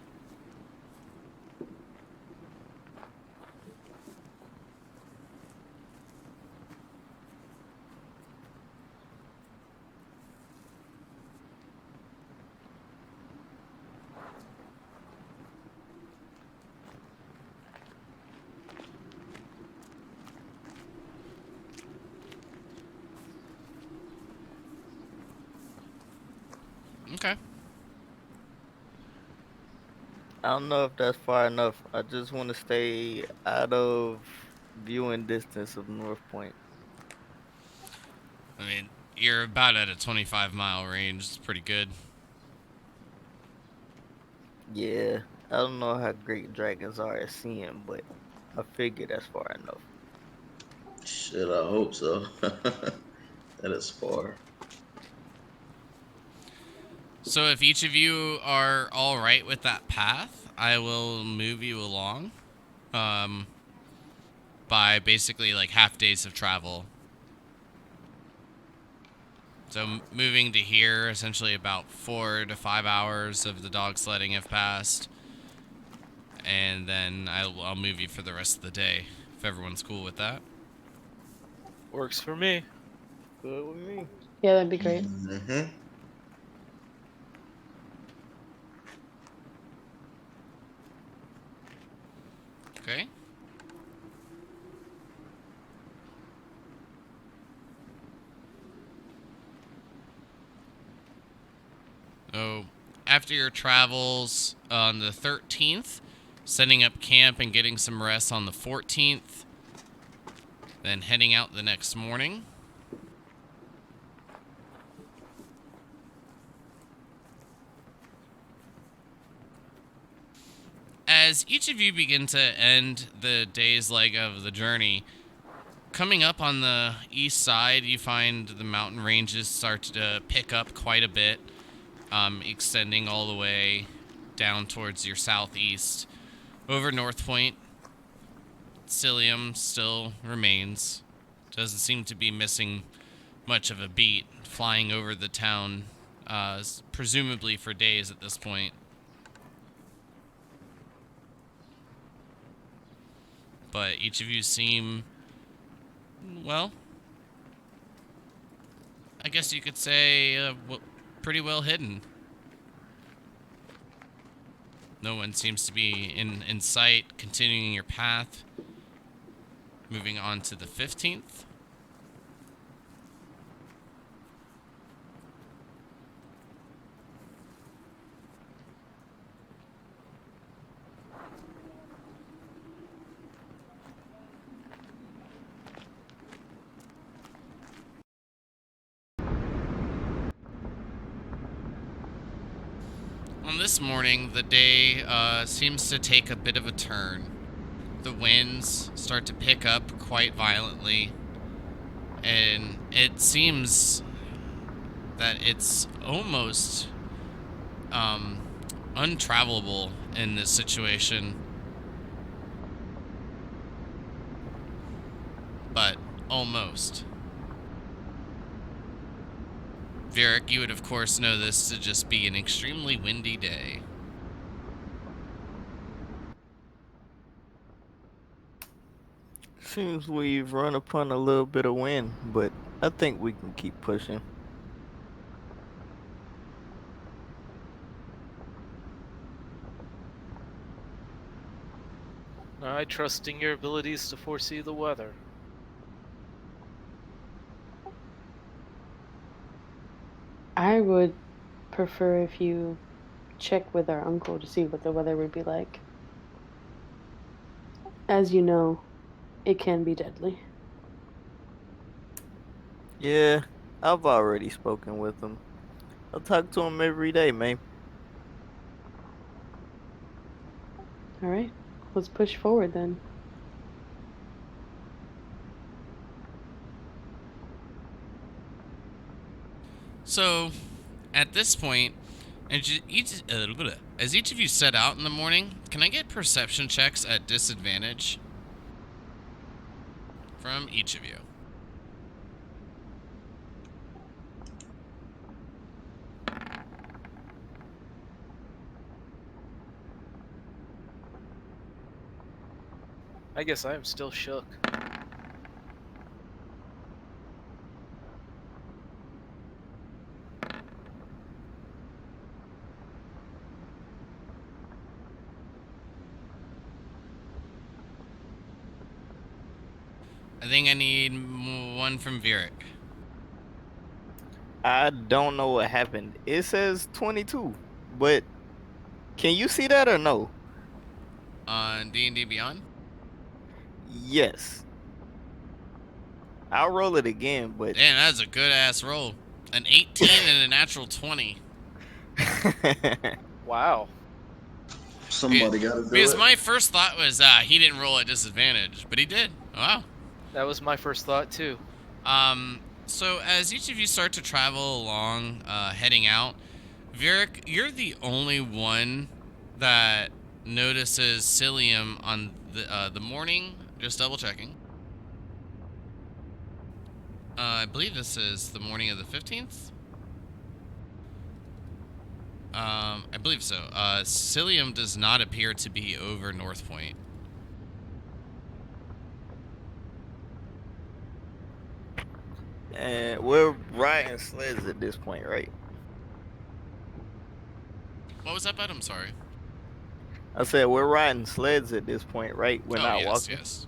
Okay. I don't know if that's far enough. I just want to stay out of viewing distance of North Point. I mean, you're about at a 25-mile range. It's pretty good. Yeah, I don't know how great dragons are at seeing, but I figure that's far enough. Shit, I hope so. That is far. So if each of you are all right with that path, I will move you along, by basically like half days of travel. So moving to here, essentially about 4 to 5 hours of the dog sledding have passed, and then I'll move you for the rest of the day, if everyone's cool with that. Works for me. Good with me. Yeah, that'd be great. Mm-hmm. Okay. So after your travels on the 13th, setting up camp and getting some rest on the 14th, then heading out the next morning. As each of you begin to end the day's leg of the journey, coming up on the east side, you find the mountain ranges start to pick up quite a bit, extending all the way down towards your southeast. Over North Point, Cilium still remains. Doesn't seem to be missing much of a beat, flying over the town, presumably for days at this point. But each of you seem, well, I guess you could say, pretty well hidden. No one seems to be in sight. Continuing your path, moving on to the 15th. On this morning, the day seems to take a bit of a turn. The winds start to pick up quite violently, and it seems that it's almost untravelable in this situation. But almost. Varric, you would of course know this to just be an extremely windy day. Seems we've run upon a little bit of wind, but I think we can keep pushing. I trust in your abilities to foresee the weather. I would prefer if you check with our uncle to see what the weather would be like. As you know, it can be deadly. Yeah, I've already spoken with him. I talk to him every day, man. All right, let's push forward then. So, at this point, as each of you set out in the morning, can I get perception checks at disadvantage from each of you? I guess I am still shook. I think I need one from Varric. I don't know what happened. It says 22, but can you see that or no? On D&D Beyond? Yes. I'll roll it again, but Damn, that's a good-ass roll. An 18 and a natural 20. Wow. Somebody got to do Because it. my first thought was he didn't roll at disadvantage, but he did. Wow. That was my first thought, too. So as each of you start to travel along, heading out, Varric, you're the only one that notices Cilium on the morning. Just double checking. I believe this is the morning of the 15th. I believe so. Cilium does not appear to be over North Point. and we're riding sleds at this point, right? What was that, bud? I'm sorry. I said we're riding sleds at this point, right? We're not yes, walking. yes.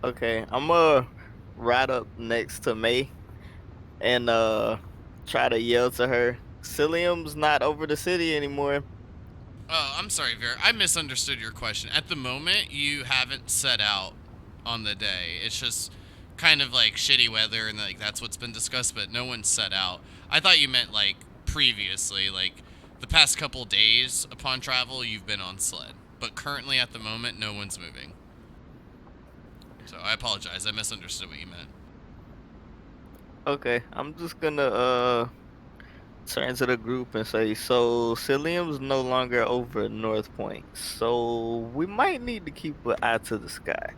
Okay, I'm gonna ride up next to May and try to yell to her. Cilium's not over the city anymore. Oh, I'm sorry, Vera. I misunderstood your question. At the moment, you haven't set out on the day. It's just kind of like shitty weather, and like that's what's been discussed, but no one's set out. I thought you meant like previously, like the past couple days upon travel, you've been on sled. But currently, at the moment, no one's moving. So I apologize. I misunderstood what you meant. Okay, I'm just gonna turn to the group and say, so Cilium's no longer over North Point, so we might need to keep an eye to the sky.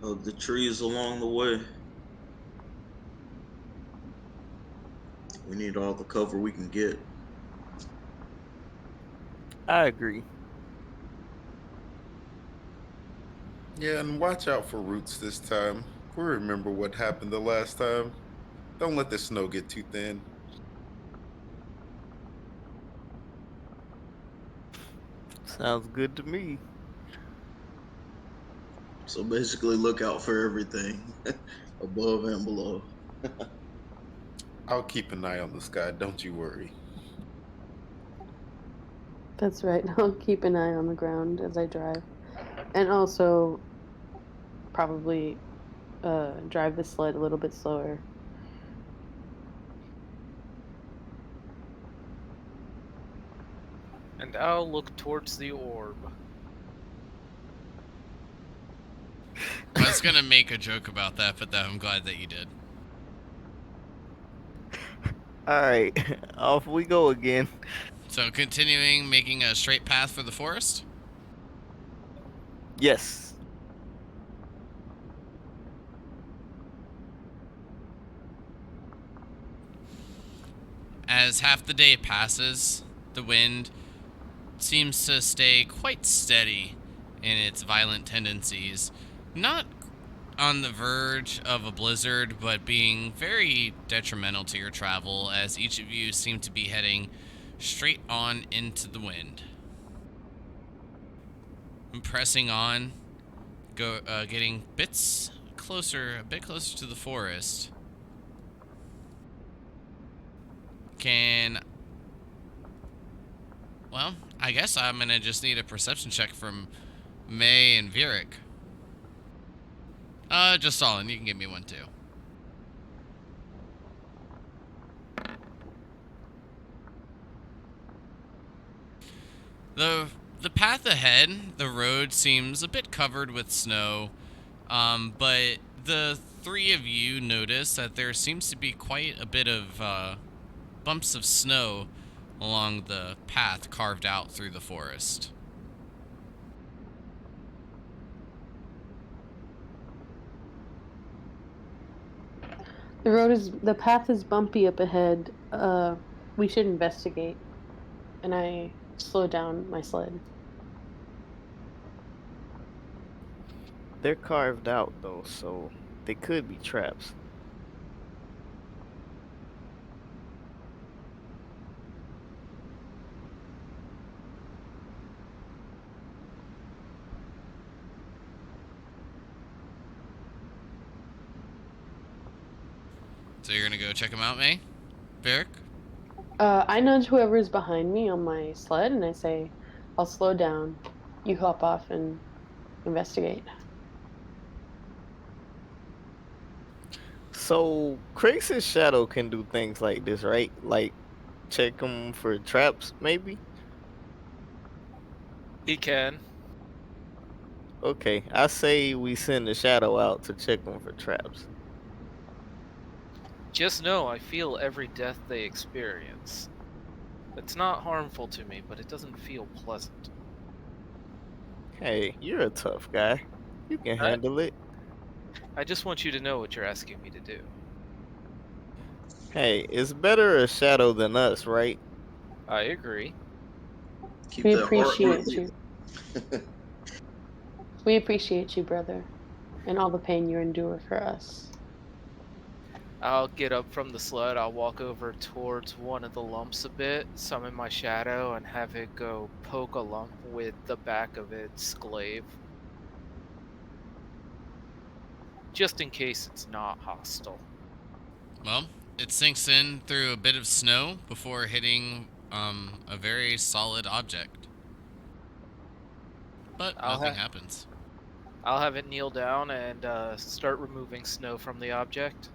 The trees along the way. We need all the cover we can get. I agree. Yeah, and watch out for roots this time. We remember what happened the last time. Don't let the snow get too thin. Sounds good to me. So basically, look out for everything above and below. I'll keep an eye on the sky, don't you worry. That's right. I'll keep an eye on the ground as I drive. And also probably drive the sled a little bit slower And I'll look towards the orb. I was gonna make a joke about that, but I'm glad that you did. Alright, off we go again. So continuing making a straight path for the forest. Yes. As half the day passes, the wind seems to stay quite steady in its violent tendencies. Not on the verge of a blizzard, but being very detrimental to your travel, as each of you seem to be heading straight on into the wind. And pressing on, getting a bit closer to the forest. Well, I guess I'm gonna just need a perception check from May and Vieric. Just Solon, you can give me one too. The path ahead, the road seems a bit covered with snow, but the three of you notice that there seems to be quite a bit of bumps of snow along the path carved out through the forest. The path is bumpy up ahead. We should investigate. And I slow down my sled. They're carved out though, so they could be traps. So you're gonna go check them out, May? Vieric? I nudge whoever's behind me on my sled and I say, I'll slow down. You hop off and investigate. So Craig's shadow can do things like this, right? Like check them for traps, maybe? He can. Okay, I say we send the shadow out to check them for traps. Just know I feel every death they experience. It's not harmful to me, but it doesn't feel pleasant. Hey, you're a tough guy. You can handle it. I just want you to know what you're asking me to do. Hey, it's better a shadow than us, right? I agree. Keep We that heart appreciate with you. We appreciate you, brother, and all the pain you endure for us. I'll get up from the sled, I'll walk over towards one of the lumps a bit, summon my shadow, and have it go poke a lump with the back of its glaive. Just in case it's not hostile. Well, it sinks in through a bit of snow before hitting a very solid object. But nothing happens. I'll have it kneel down and start removing snow from the object.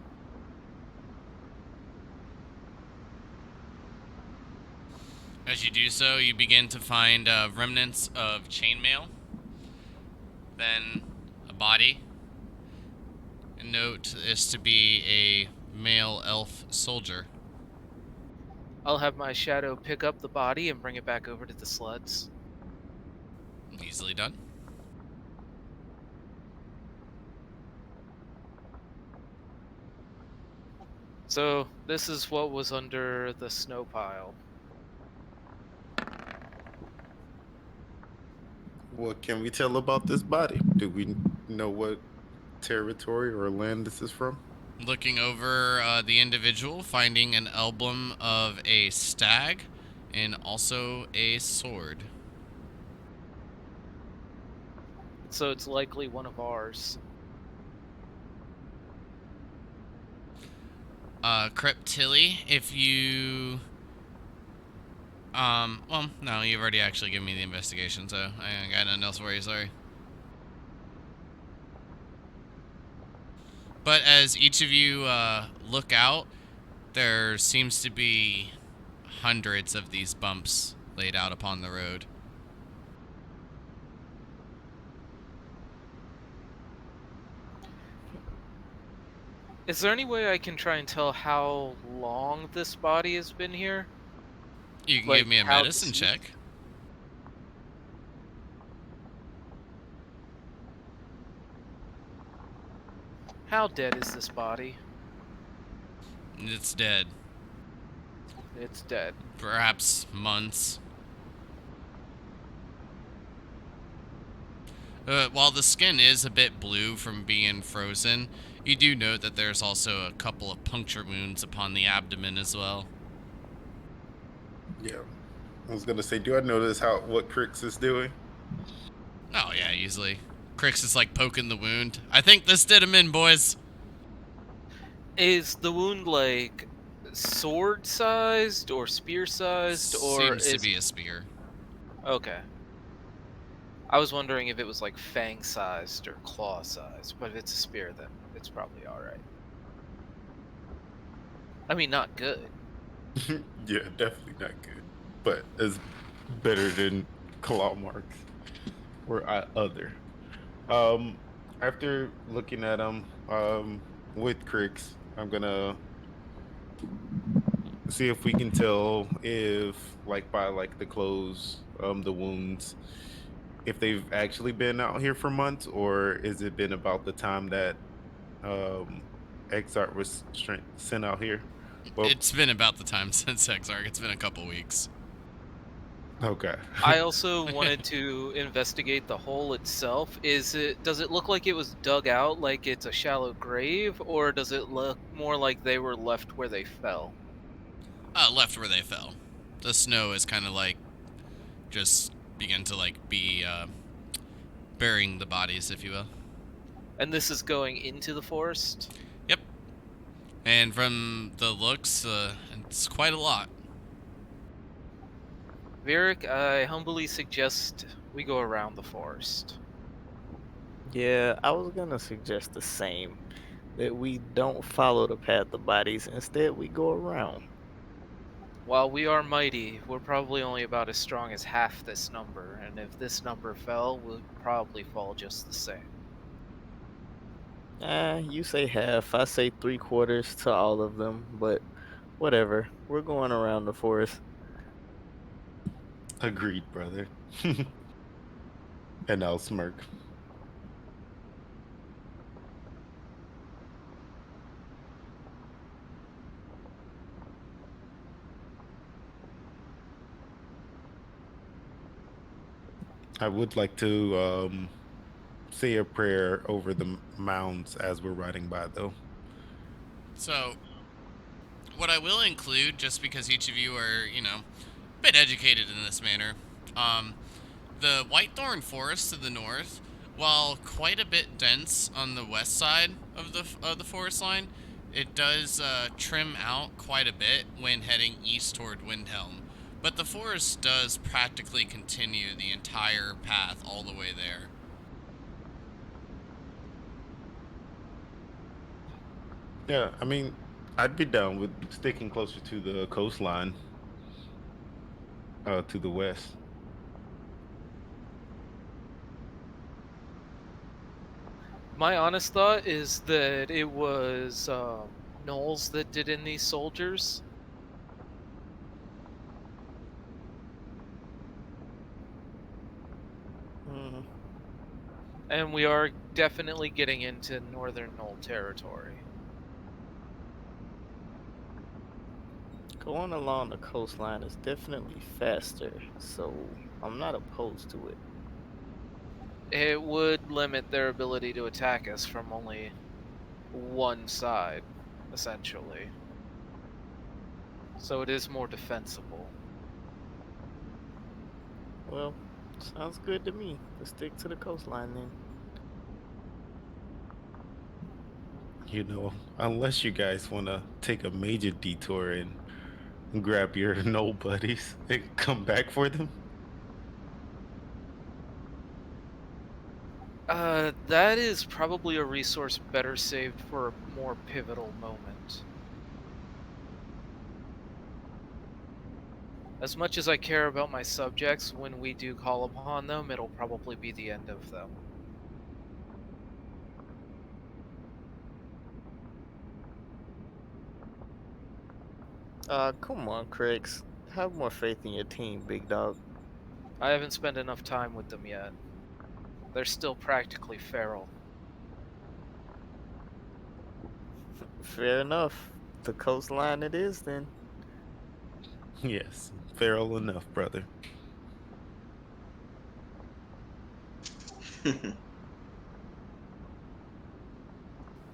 As you do so, you begin to find remnants of chainmail, then a body. And note this to be a male elf soldier. I'll have my shadow pick up the body and bring it back over to the sleds. Easily done. So, this is what was under the snow pile. What can we tell about this body? Do we know what territory or land this is from? Looking over the individual, finding an emblem of a stag and also a sword. So it's likely one of ours. Creptilli, if you... well, no, you've already actually given me the investigation, so I got nothing else for you, sorry. But as each of you look out, there seems to be hundreds of these bumps laid out upon the road. Is there any way I can try and tell how long this body has been here? You can Like, give me a how medicine deceased? check. How dead is this body? It's dead. It's dead. Perhaps months. While the skin is a bit blue from being frozen, you do note that there's also a couple of puncture wounds upon the abdomen as well. Yeah. I was gonna say, do I notice what Crix is doing? Oh yeah, easily. Crix is like poking the wound. I think this did him in, boys. Is the wound like sword sized or spear sized, or Seems to is be a spear. okay? I was wondering if it was like fang sized or claw sized, but if it's a spear, then it's probably all right. I mean, not good. Yeah, definitely not good, but it's better than claw marks or other. Um, After looking at him, with Crix, I'm gonna see if we can tell if, like, by like the clothes, the wounds, if they've actually been out here for months, or is it been about the time that um Exart was sent out here? Well, It's been about the time since Exarch. It's been a couple weeks. okay. I also wanted to investigate the hole itself. Does it look like it was dug out like it's a shallow grave, or does it look more like they were left where they fell? Left where they fell. The snow is kind of like just begin to like be burying the bodies, if you will. And this is going into the forest? Yep. And from the looks, it's quite a lot. Varric, I humbly suggest we go around the forest. Yeah, I was gonna suggest the same. That we don't follow the path of bodies. Instead, we go around. While we are mighty, we're probably only about as strong as half this number, and if this number fell, we'll probably fall just the same. You say half. I say 3/4 to all of them, but whatever. We're going around the forest. Agreed, brother. And I'll smirk. I would like to say a prayer over the mounds as we're riding by, though. So, what I will include, just because each of you are, a bit educated in this manner, the Whitethorn Forest to the north, while quite a bit dense on the west side of the forest line, it does trim out quite a bit when heading east toward Windhelm. But the forest does practically continue the entire path all the way there. Yeah, I mean, I'd be down with sticking closer to the coastline, to the west. My honest thought is that it was Knowles that did in these soldiers. Mhm. And we are definitely getting into northern Knoll territory. Going along the coastline is definitely faster, so I'm not opposed to it. It would limit their ability to attack us from only one side, essentially. So it is more defensible. Well, sounds good to me. Let's stick to the coastline then. Unless you guys want to take a major detour and grab your no buddies and come back for them. That is probably a resource better saved for a more pivotal moment. As much as I care about my subjects, when we do call upon them, it'll probably be the end of them. Come on, Craigs. Have more faith in your team, big dog. I haven't spent enough time with them yet. They're still practically feral. Fair enough. The coastline it is then. Yes, feral enough, brother.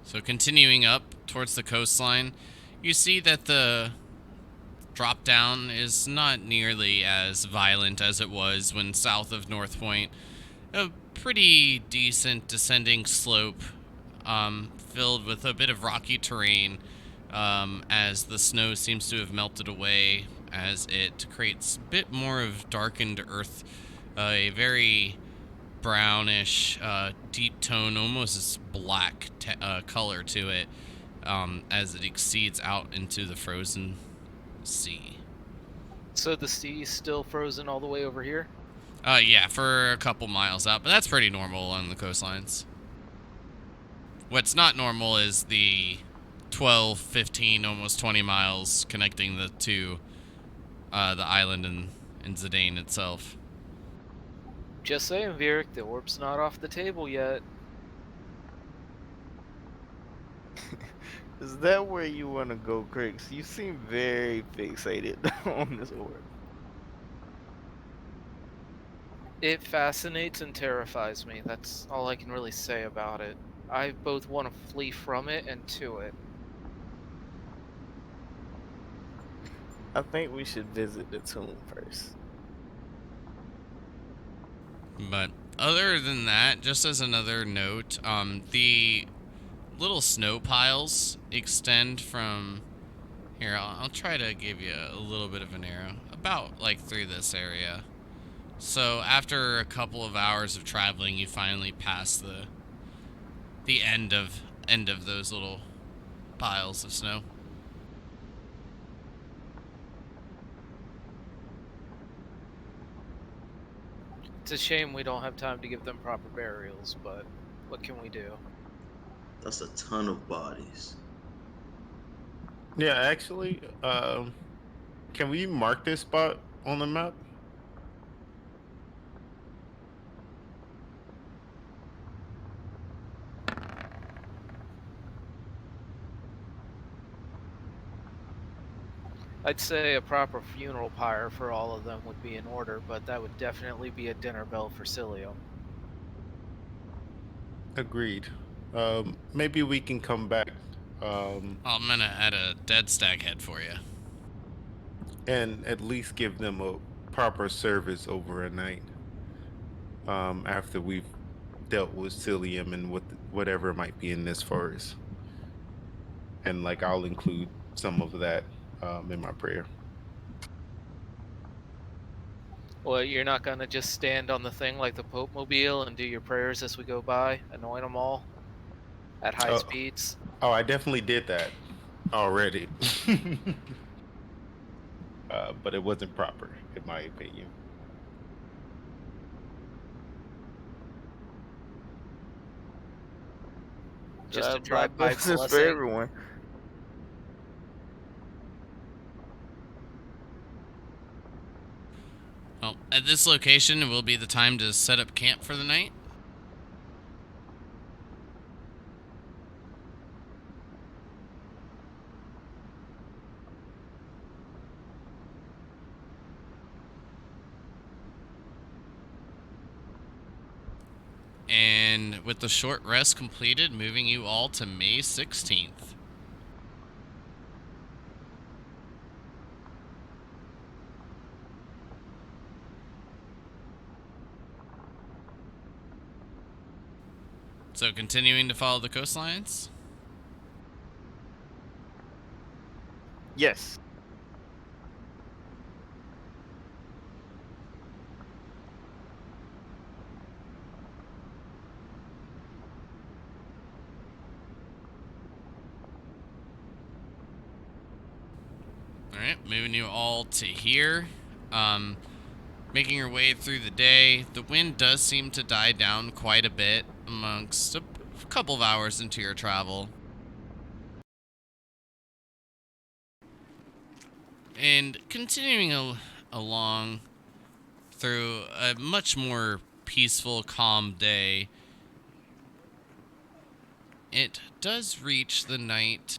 So continuing up towards the coastline, you see that the drop down is not nearly as violent as it was when south of North Point. A pretty decent descending slope, filled with a bit of rocky terrain, as the snow seems to have melted away, as it creates a bit more of darkened earth, a very brownish, deep tone, almost black color to it, as it exceeds out into the frozen sea. So the sea's still frozen all the way over here? Yeah, for a couple miles out, but that's pretty normal on the coastlines. What's not normal is the 12, 15, almost 20 miles connecting the two, the island and Zidane itself. Just saying, Vieric, the orb's not off the table yet. Is that where you want to go, Craigs? You seem very fixated on this orb. It fascinates and terrifies me. That's all I can really say about it. I both want to flee from it and to it. I think we should visit the tomb first. But other than that, just as another note, the little snow piles extend from here. I'll try to give you a little bit of an arrow, about like through this area. So after a couple of hours of traveling, you finally pass the end of those little piles of snow. It's a shame we don't have time to give them proper burials, but what can we do? That's a ton of bodies. Yeah, actually, can we mark this spot on the map? I'd say a proper funeral pyre for all of them would be in order, but that would definitely be a dinner bell for Cilio. Agreed. Maybe we can come back I'm gonna add a dead stag head for you. and at least give them a proper service over a night. After we've dealt with Cilium and whatever might be in this forest. And like I'll include some of that in my prayer. Well, you're not gonna just stand on the thing like the Pope Mobile and do your prayers as we go by, anoint them all at high Oh, speeds? oh, I definitely did that already. But it wasn't proper, in my opinion. Just to Drive-by drive by business for blessing? everyone. Well, at this location, it will be the time to set up camp for the night. And with the short rest completed, moving you all to May 16th. So continuing to follow the coastlines. Yes. Alright, moving you all to here. Um, making your way through the day, the wind does seem to die down quite a bit amongst a couple of hours into your travel. And continuing along through a much more peaceful, calm day, it does reach the night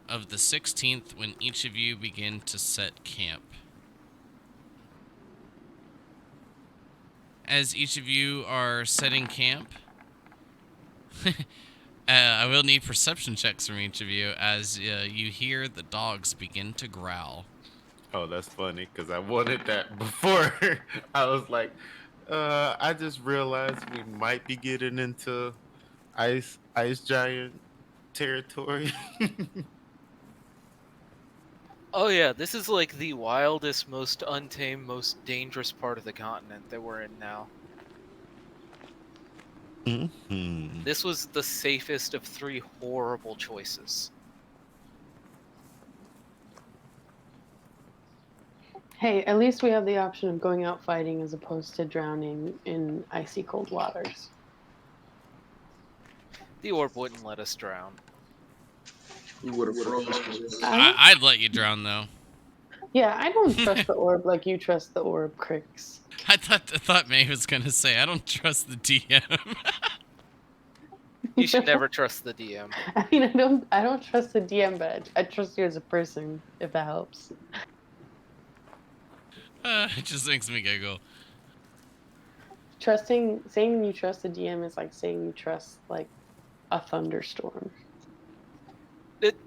of the 16th when each of you begin to set camp. As each of you are setting camp, I will need perception checks from each of you as you hear the dogs begin to growl. Oh, that's funny because I wanted that before. I was like, I just realized we might be getting into ice giant territory. Oh yeah, this is like the wildest, most untamed, most dangerous part of the continent that we're in now. Mhm. This was the safest of 3 horrible choices. Hey, at least we have the option of going out fighting as opposed to drowning in icy cold waters. The orb wouldn't let us drown. We would have frozen. I'd let you drown, though. Yeah, I don't trust the orb like you trust the orb, Crix. I thought May was gonna say I don't trust the DM. You should never trust the DM. I mean, I don't trust the DM, but I trust you as a person, if that helps. It just makes me giggle. Saying you trust the DM is like saying you trust like a thunderstorm.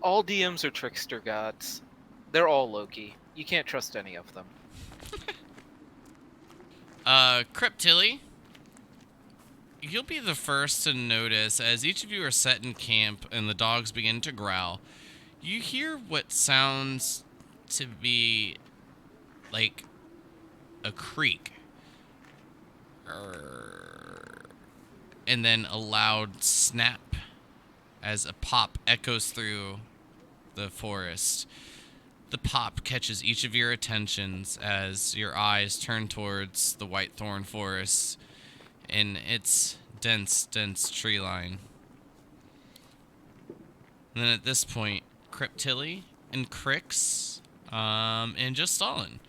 All DMs are trickster gods. They're all Loki. You can't trust any of them. Cryptilly, you'll be the first to notice as each of you are set in camp and the dogs begin to growl. You hear what sounds to be like a creak. And then a loud snap as a pop echoes through the forest. The pop catches each of your attentions as your eyes turn towards the whitethorn forest and its dense, dense tree line. And then at this point, Cryptilly and Crix, and just Stalin,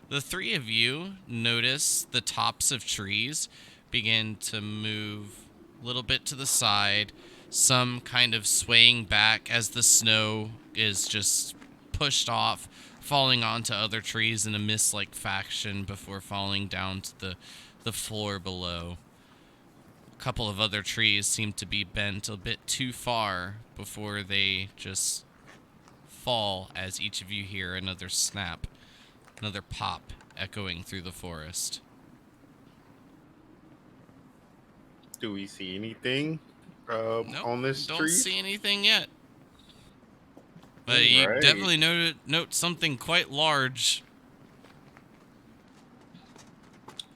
the 3 of you notice the tops of trees begin to move a little bit to the side, some kind of swaying back as the snow is just pushed off, falling onto other trees in a mist-like fashion before falling down to the floor below. A couple of other trees seem to be bent a bit too far before they just fall as each of you hear another snap, another pop echoing through the forest. Do we see anything Nope, on this don't tree? see anything yet. But All you right. definitely note something quite large.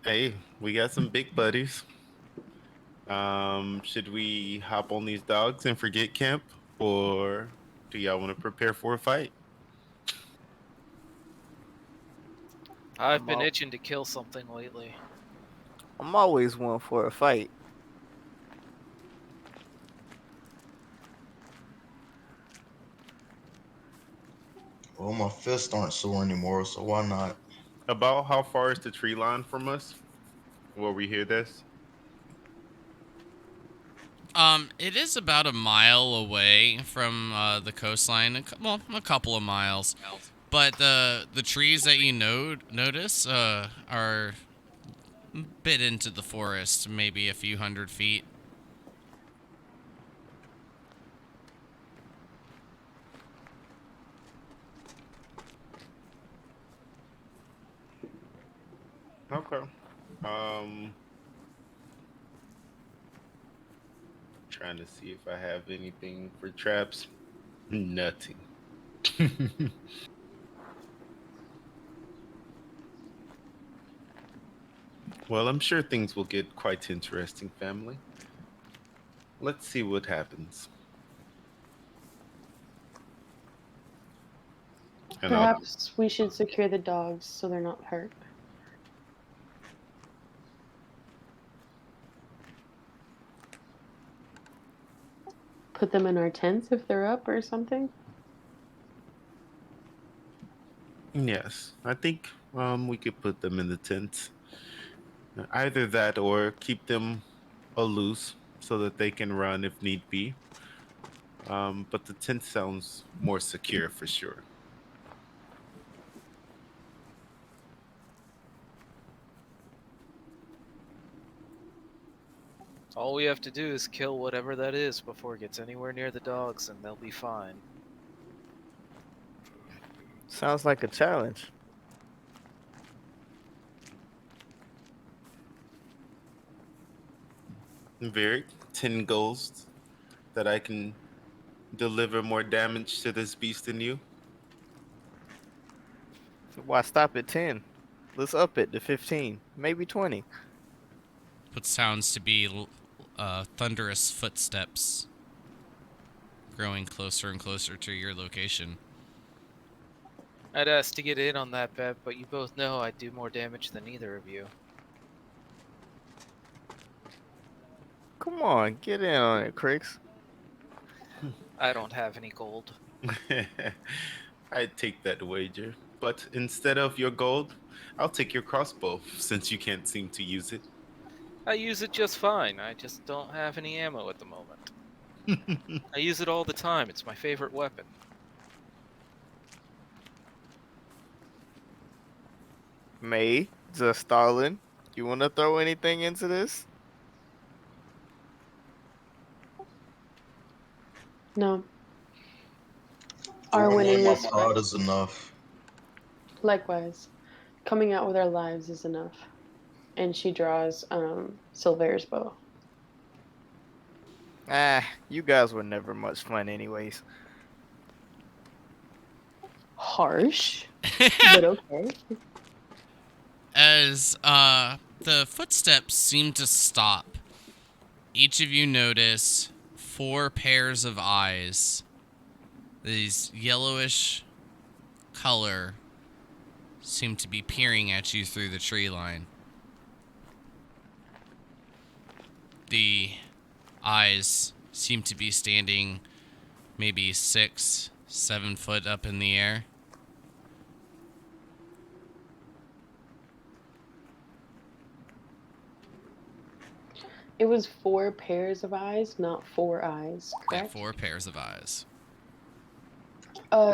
Hey, we got some big buddies. Should we hop on these dogs and forget camp, or do y'all want to prepare for a fight? I've been itching to kill something lately. I'm always one for a fight. Well, my fists aren't sore anymore, so why not? About how far is the tree line from us? Where we hear this? It is about a mile away from the coastline. A couple of miles. But the trees that you notice are a bit into the forest, maybe a few hundred feet. Okay. Trying to see if I have anything for traps. Nothing. Well, I'm sure things will get quite interesting, family. Let's see what happens. And I'll Perhaps we should secure the dogs so they're not hurt. Put them in our tents if they're up or something. yes, I think we could put them in the tent. Either that or keep them loose so that they can run if need be. But the tent sounds more secure for sure. All we have to do is kill whatever that is before it gets anywhere near the dogs, and they'll be fine. Sounds like a challenge. Very 10 goals that I can deliver more damage to this beast than you. Why stop at 10? Let's up it to 15, maybe 20. What sounds to be thunderous footsteps growing closer and closer to your location. I'd ask to get in on that bet, but you both know I do more damage than either of you. Come on, get in on it, Crix. I don't have any gold. I'd take that wager. But instead of your gold, I'll take your crossbow since you can't seem to use it. I use it just fine, I just don't have any ammo at the moment. I use it all the time, it's my favorite weapon. May, just Stalin, you want to throw anything into this? No. Our Throwing winning away my is pod is enough. likewise. Coming out with our lives is enough. And she draws Silver's bow. You guys were never much fun anyways. Harsh, but okay. As the footsteps seem to stop, each of you notice 4 pairs of eyes. These yellowish color seem to be peering at you through the tree line. The eyes seem to be standing maybe 6, 7 foot up in the air. It was 4 pairs of eyes, not 4 eyes, Yeah, correct? 4 pairs of eyes.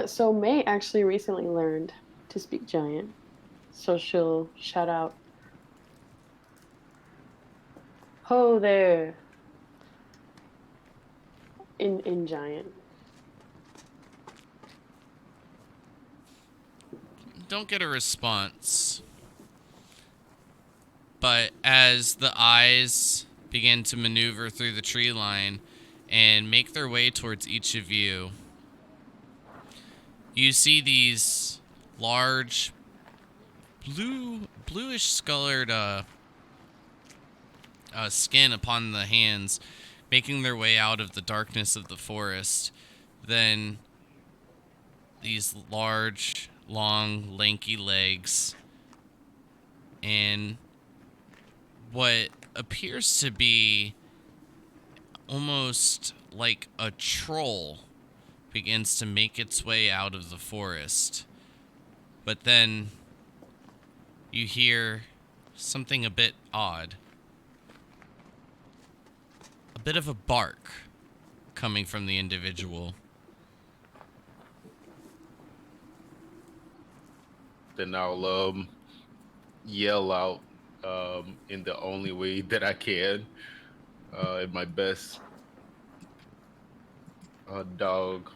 So May actually recently learned to speak giant. So she'll shout out, "Ho there!" in giant. Don't get a response. But as the eyes begin to maneuver through the tree line and make their way towards each of you, you see these large bluish colored skin upon the hands making their way out of the darkness of the forest. Then these large, long, lanky legs and what appears to be almost like a troll begins to make its way out of the forest. But then you hear something a bit odd. A bit of a bark coming from the individual. Then I'll yell out in the only way that I can, in my best dog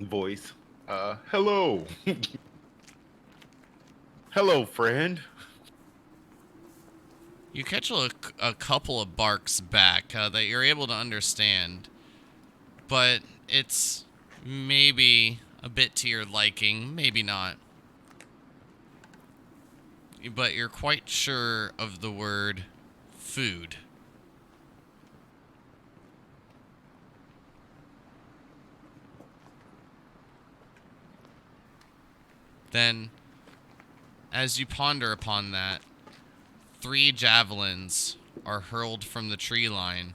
voice. Hello. Hello, friend. You catch a couple of barks back that you're able to understand, but it's maybe a bit to your liking, maybe not. But you're quite sure of the word food. Then, as you ponder upon that, 3 javelins are hurled from the tree line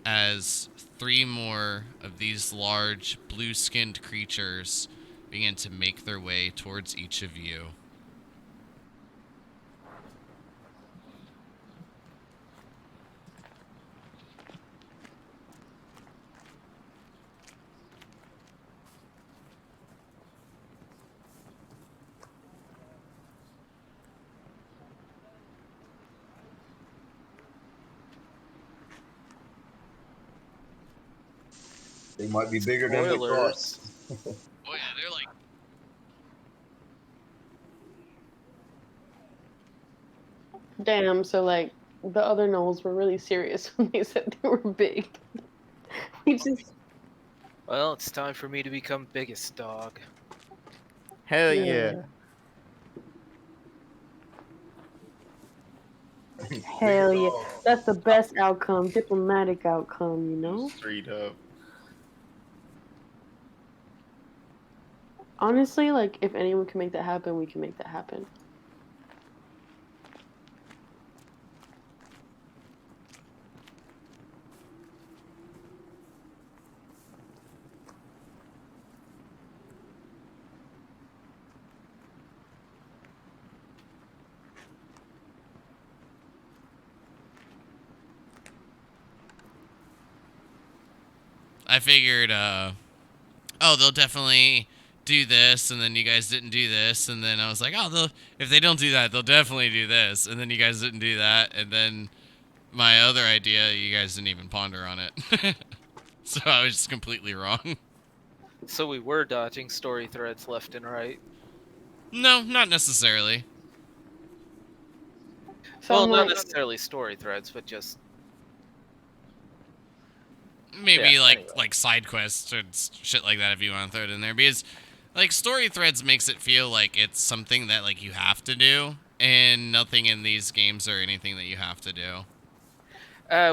as 3 more of these large blue-skinned creatures begin to make their way towards each of you. They might be bigger than we thought. Spoilers. Oh yeah, they're like... Damn, so like the other gnolls were really serious when they said they were big. We just Well, it's time for me to become biggest dog. Hell yeah. Hell yeah. That's the best outcome, diplomatic outcome, you know? Straight up. Honestly, like if anyone can make that happen, we can make that happen. I figured, oh, they'll definitely do this, and then you guys didn't do this, and then I was like, oh, if they don't do that, they'll definitely do this, and then you guys didn't do that, and then my other idea, you guys didn't even ponder on it. So I was just completely wrong. So we were dodging story threads left and right. No, not necessarily. So Well, I'm not like, necessarily story threads, but just Maybe Yeah, like anyway. like side quests or shit like that if you want to throw it in there, because like story threads makes it feel like it's something that like you have to do, and nothing in these games are anything that you have to do.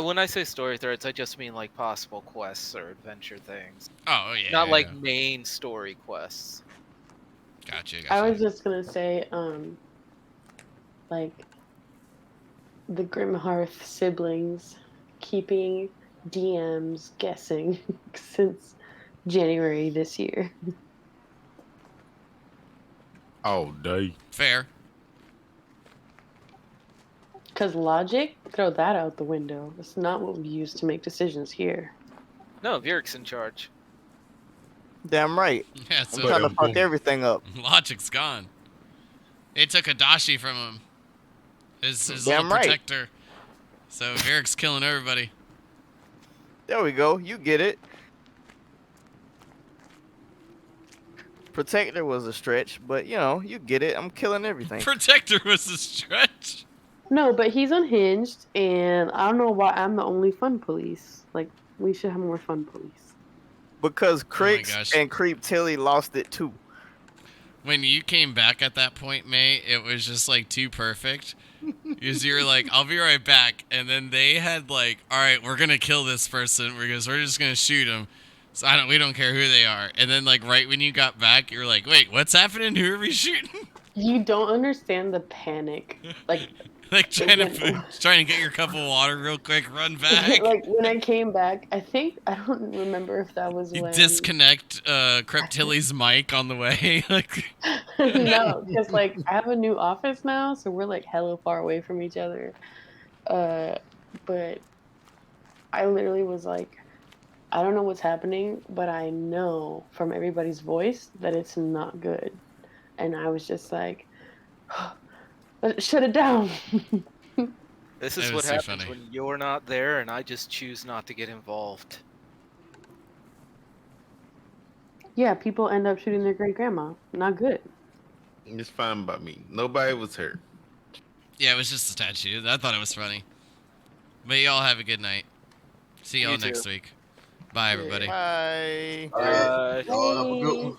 when I say story threads, I just mean like possible quests or adventure things, Oh yeah, not yeah, like yeah. main story quests. Gotcha. I was just gonna say, like the Grimhearth siblings keeping DMs guessing since January this year. All day. Fair. Because logic, throw that out the window. That's not what we use to make decisions here. No, Vyric's in charge. Damn right. Yeah, I'm so trying to fuck boom. everything up. logic's gone. They took Adachi from him. His little Damn right. protector. So Eric's killing everybody. There we go. You get it. Protector was a stretch, but you know, you get it. I'm killing everything. Protector was a stretch. No, but he's unhinged, and I don't know why I'm the only fun police. Like, we should have more fun police. Because Oh my Cricks gosh. and Creep Tilly lost it too. When you came back at that point, May, it was just like too perfect. Because you were like, I'll be right back. And then they had like, all right, we're going to kill this person because we're just going to shoot him. So we don't care who they are. And then like right when you got back, you were like, wait, what's happening? Who are we shooting? You don't understand the panic. Like, Like trying to get your cup of water real quick, run back. like when I came back, I don't remember if that was You when. disconnect Creptilly's mic on the way. Like No, because like I have a new office now, so we're like hella far away from each other. But I literally was like, I don't know what's happening, but I know from everybody's voice that it's not good. And I was just like, shut it down. This is That what was too happens funny. when you're not there and I just choose not to get involved. Yeah, people end up shooting their great grandma. Not good. It's fine by me. Nobody was hurt. yeah, it was just a statue. I thought it was funny. But y'all have a good night. See y'all You next too. week. Bye, everybody. Bye. All right. Y'all have a good one.